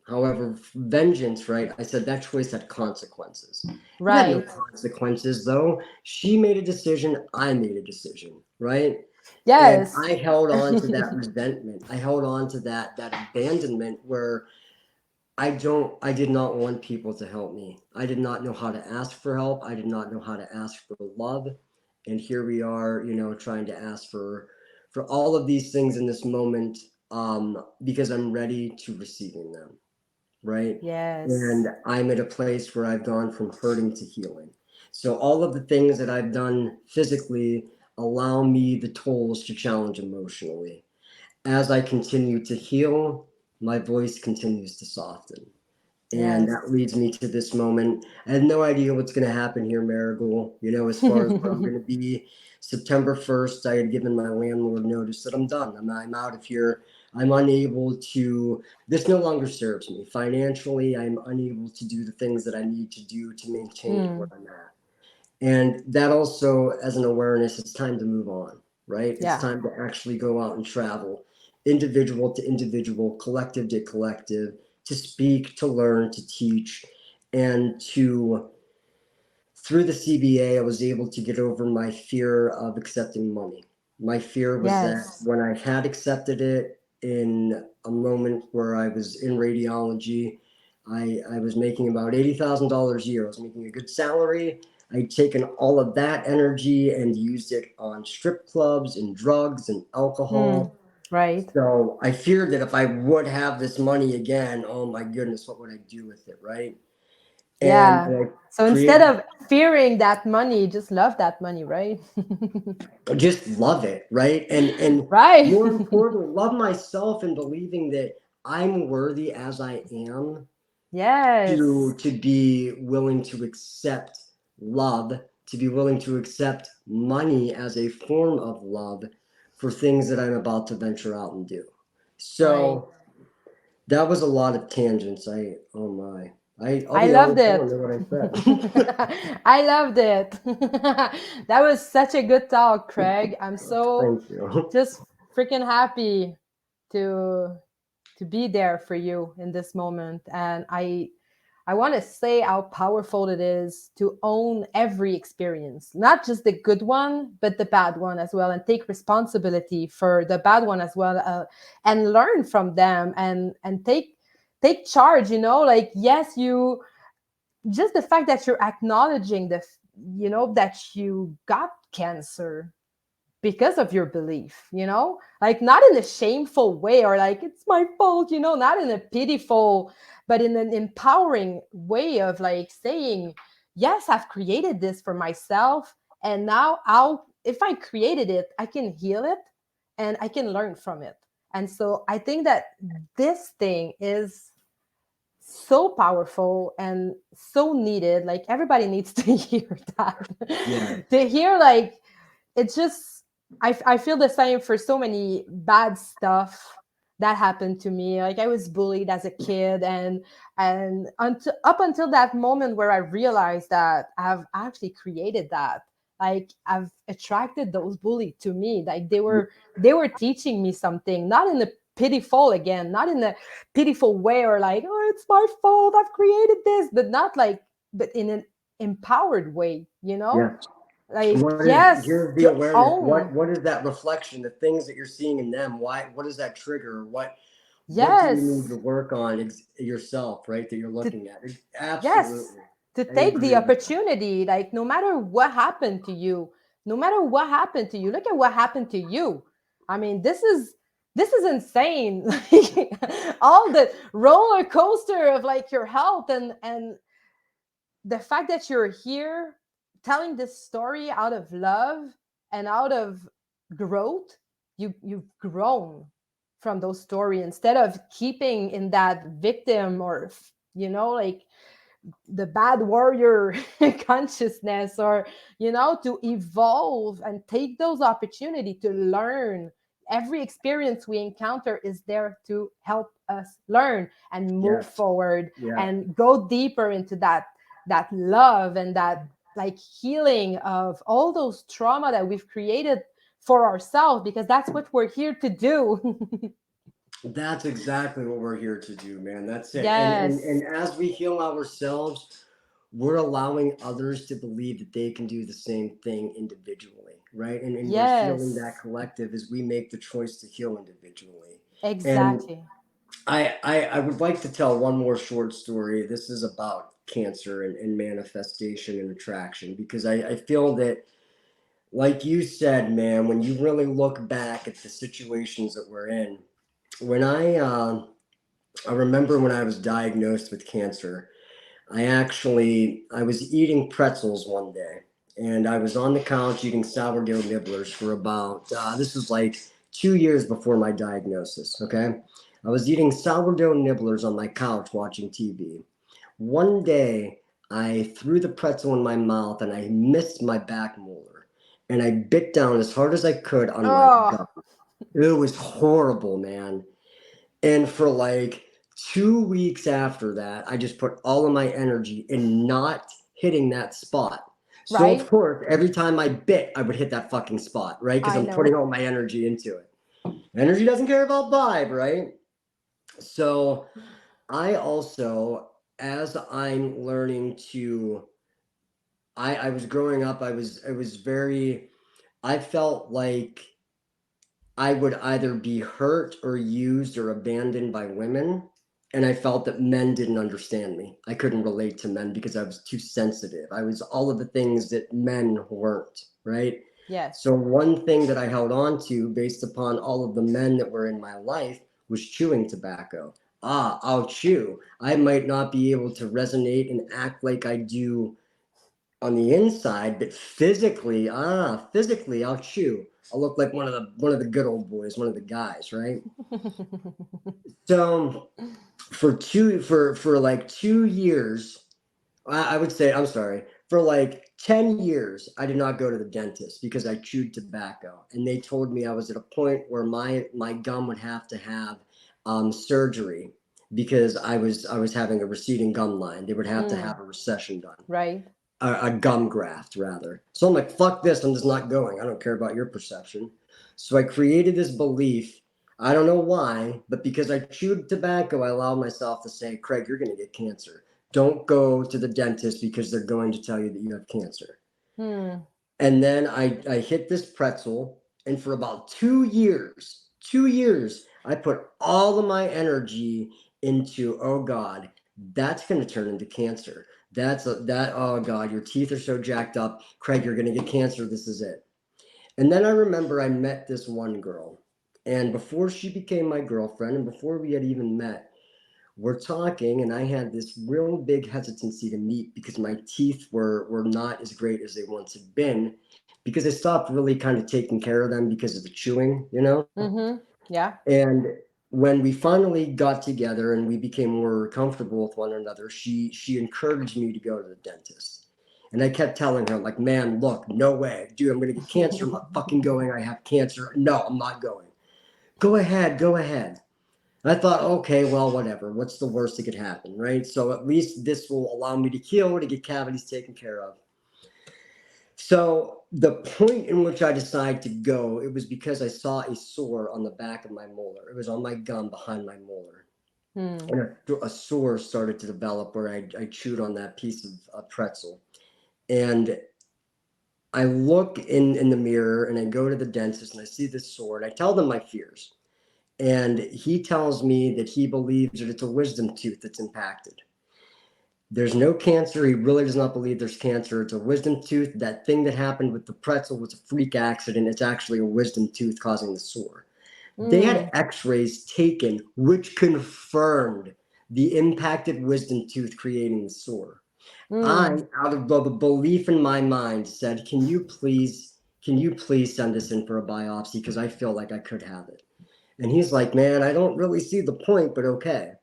however, vengeance, right? I said that choice had consequences. It had no Right. consequences, though. She made a decision, I made a decision, right? And Yes. I held on to that resentment. I held on to that abandonment where I did not want people to help me. I did not know how to ask for help. I did not know how to ask for love. And here we are, trying to ask for all of these things in this moment, because I'm ready to receiving them, right? And Yes. I'm at a place where I've gone from hurting to healing. So all of the things that I've done physically allow me the tools to challenge emotionally. As I continue to heal, my voice continues to soften. And Yes. that leads me to this moment. I have no idea what's going to happen here, Marigold. As far as where I'm going to be, September 1st, I had given my landlord notice that I'm done. I'm out of here. I'm unable to, this no longer serves me. Financially, I'm unable to do the things that I need to do to maintain where Mm. I'm at. And that also, as an awareness, it's time to move on, right? It's Yeah. time to actually go out and travel, individual to individual, collective to collective, to speak, to learn, to teach, and to, through the CBA, I was able to get over my fear of accepting money. My fear was that Yes. when I had accepted it in a moment where I was in radiology, I was making about $80,000 a year. I was making a good salary. I'd taken all of that energy and used it on strip clubs and drugs and Mm. alcohol. Right. So I feared that if I would have this money again, oh my goodness, what would I do with it, right? And Yeah. I So instead created, of fearing that money, just love that money, right? just love it, right? And Right. more importantly, love myself and believing that I'm worthy as I am Yes. to be willing to accept love, to be willing to accept money as a form of love for things that I'm about to venture out and do. Right. So that was a lot of tangents. Oh my. I'll I be loved honest, I don't it. know what I said. I loved it. That was such a good talk, Craig. I'm so Thank you. just freaking happy to be there for you in this moment. And I want to say how powerful it is to own every experience, not just the good one, but the bad one as well, and take responsibility for the bad one as well, and learn from them, and take charge. Like, yes, you just the fact that you're acknowledging that you got cancer because of your belief, like not in a shameful way or like it's my fault, not in a pitiful, but in an empowering way of like saying, yes, I've created this for myself, and now if I created it, I can heal it and I can learn from it. And so I think that this thing is so powerful and so needed. Like, everybody needs to hear that. Yeah. To hear, like, it's just, I feel the same for so many bad stuff that happened to me. Like, I was bullied as a kid, and up until that moment where I realized that I've actually created that. Like, I've attracted those bullies to me. Like, they were teaching me something, not in a pitiful, again, not in a pitiful way, or like, oh, it's my fault, I've created this, but not like, but in an empowered way, Yeah. like, What is yes, here's the to awareness? own. What is that reflection? The things that you're seeing in them. What does that trigger? What do you need to Yes, work on yourself, right? That you're to looking at. yes, Absolutely. to I take the agree. opportunity, like, no matter what happened to you, no matter what happened to you, look at what happened to you. I mean, this is insane. Like, all the roller coaster of like your health, and the fact that you're here telling this story out of love and out of growth. You've grown from those stories, instead of keeping in that victim, or like the bad warrior consciousness, or to evolve and take those opportunity to learn. Every experience we encounter is there to help us learn and move Yes. forward, Yeah. and go deeper into that love, and that like healing of all those trauma that we've created for ourselves, because that's what we're here to do. That's exactly what we're here to do, man. That's it. And Yes. as we heal ourselves, we're allowing others to believe that they can do the same thing individually, right? And we're healing that Yes. collective as we make the choice to heal individually. And Exactly. I would like to tell one more short story. This is about cancer and manifestation and attraction, because I feel that, like you said, man, when you really look back at the situations that we're in, when I remember when I was diagnosed with cancer, I was eating pretzels one day, and I was on the couch eating sourdough nibblers for about this was like 2 years before my diagnosis. Okay, I was eating sourdough nibblers on my couch watching TV. One day, I threw the pretzel in my mouth and I missed my back molar, and I bit down as hard as I could on my gum. Oh, It was horrible, man. And for like 2 weeks after that, I just put all of my energy in not hitting that spot. So, of right? course, every time I bit, I would hit that fucking spot, right? Because I I'm putting know. all my energy into it. Energy doesn't care about vibe, right? So, I also, as I'm learning to, I was growing up, I was very, I felt like I would either be hurt or used or abandoned by women. And I felt that men didn't understand me. I couldn't relate to men because I was too sensitive. I was all of the things that men weren't, right? Yes. So, one thing that I held on to based upon all of the men that were in my life was chewing tobacco. Ah, I'll chew. I might not be able to resonate and act like I do on the inside, but physically, I'll chew. I'll look like one of the good old boys, one of the guys, right? So for like 2 years, I would say, I'm sorry, for like 10 years, I did not go to the dentist because I chewed tobacco, and they told me I was at a point where my gum would have to have surgery because I was having a receding gum line. They would have to Mm, have a recession done. right. A gum graft rather. So I'm like, fuck this, I'm just not going. I don't care about your perception. So I created this belief. I don't know why, but because I chewed tobacco, I allowed myself to say, Craig, you're going to get cancer. Don't go to the dentist because they're going to tell you that you have cancer. Hmm. And then I hit this pretzel, and for about 2 years, I put all of my energy into, oh God, that's going to turn into cancer. Oh God, your teeth are so jacked up. Craig, you're going to get cancer. This is it. And then I remember I met this one girl. And before she became my girlfriend, and before we had even met, we're talking, and I had this real big hesitancy to meet because my teeth were not as great as they once had been, because I stopped really kind of taking care of them because of the chewing, you know? Mm-hmm. Yeah. And when we finally got together and we became more comfortable with one another, she encouraged me to go to the dentist. And I kept telling her, like, man, look, no way. Dude, I'm gonna get cancer. I'm not fucking going. I have cancer. No, I'm not going. Go ahead, go ahead. I thought, okay, well, whatever. What's the worst that could happen, right? So at least this will allow me to heal, to get cavities taken care of. So the point in which I decided to go, it was because I saw a sore on the back of my molar. It was on my gum behind my molar. Hmm. And a sore started to develop where I chewed on that piece of pretzel. And I look in the mirror and I go to the dentist and I see this sore and I tell them my fears. And he tells me that he believes that it's a wisdom tooth that's impacted. There's no cancer. He really does not believe there's cancer. It's a wisdom tooth. That thing that happened with the pretzel was a freak accident. It's actually a wisdom tooth causing the sore. They had Mm. x-rays taken which confirmed the impacted wisdom tooth creating the sore. Mm. I, out of the belief in my mind, said, can you please send this in for a biopsy? Because I feel like I could have it. And he's like, man, I don't really see the point, but okay.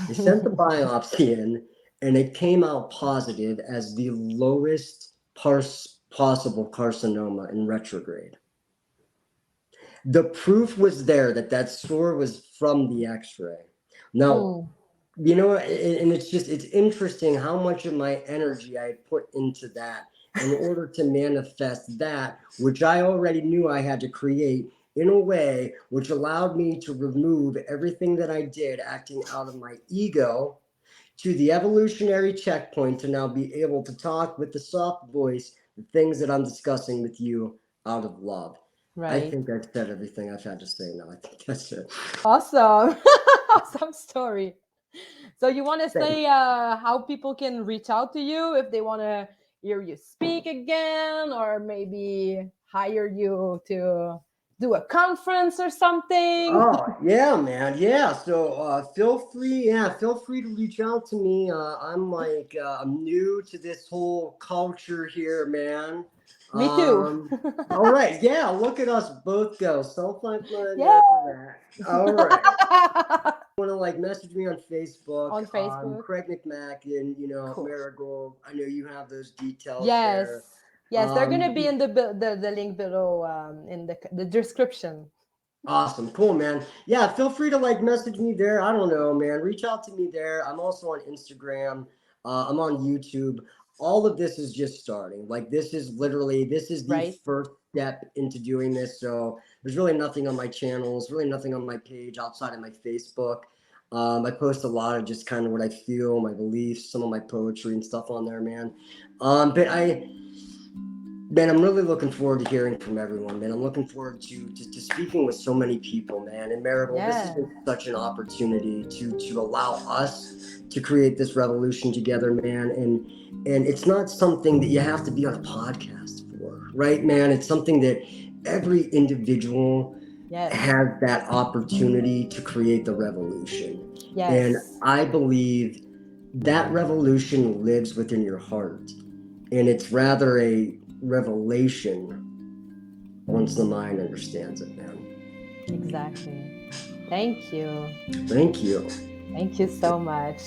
They sent the biopsy in, and it came out positive as the lowest possible carcinoma in retrograde. The proof was there that that sore was from the x-ray. Now, Hmm. and it's interesting how much of my energy I put into that in order to manifest that which I already knew I had to create in a way which allowed me to remove everything that I did acting out of my ego to the evolutionary checkpoint to now be able to talk with the soft voice, the things that I'm discussing with you out of love. I Right. think I've said everything I've had to say now. I think that's it. Awesome. Awesome story. So you want to Thanks. say how people can reach out to you if they want to hear you speak again, or maybe hire you to do a conference or something? Oh yeah, man. Yeah. So feel free to reach out to me. I'm new to this whole culture here, man. Me too. All right, yeah, look at us both go. Self-employed Yeah. All right. Want to like message me on Facebook, On Facebook. Craig McMackin, Cool. Marigold. I know you have those details Yes. there. Yes, they're gonna be in the link below in the description. Awesome. Cool, man. Yeah, feel free to like message me there. I don't know, man. Reach out to me there. I'm also on Instagram. I'm on YouTube. All of this is just starting. Like this is the Right? first step into doing this. So there's really nothing on my channels, really nothing on my page outside of my Facebook. I post a lot of just kind of what I feel, my beliefs, some of my poetry and stuff on there, man. Man, I'm really looking forward to hearing from everyone, man. I'm looking forward to speaking with so many people, man. And Marigold, this has Yeah. been such an opportunity to allow us to create this revolution together, man. And it's not something that you have to be on a podcast for, right, man? It's something that every individual Yes. has that opportunity to create the revolution. And Yes. I believe that revolution lives within your heart. And it's rather a revelation once the mind understands it, man. Exactly. Thank you. Thank you. Thank you so much.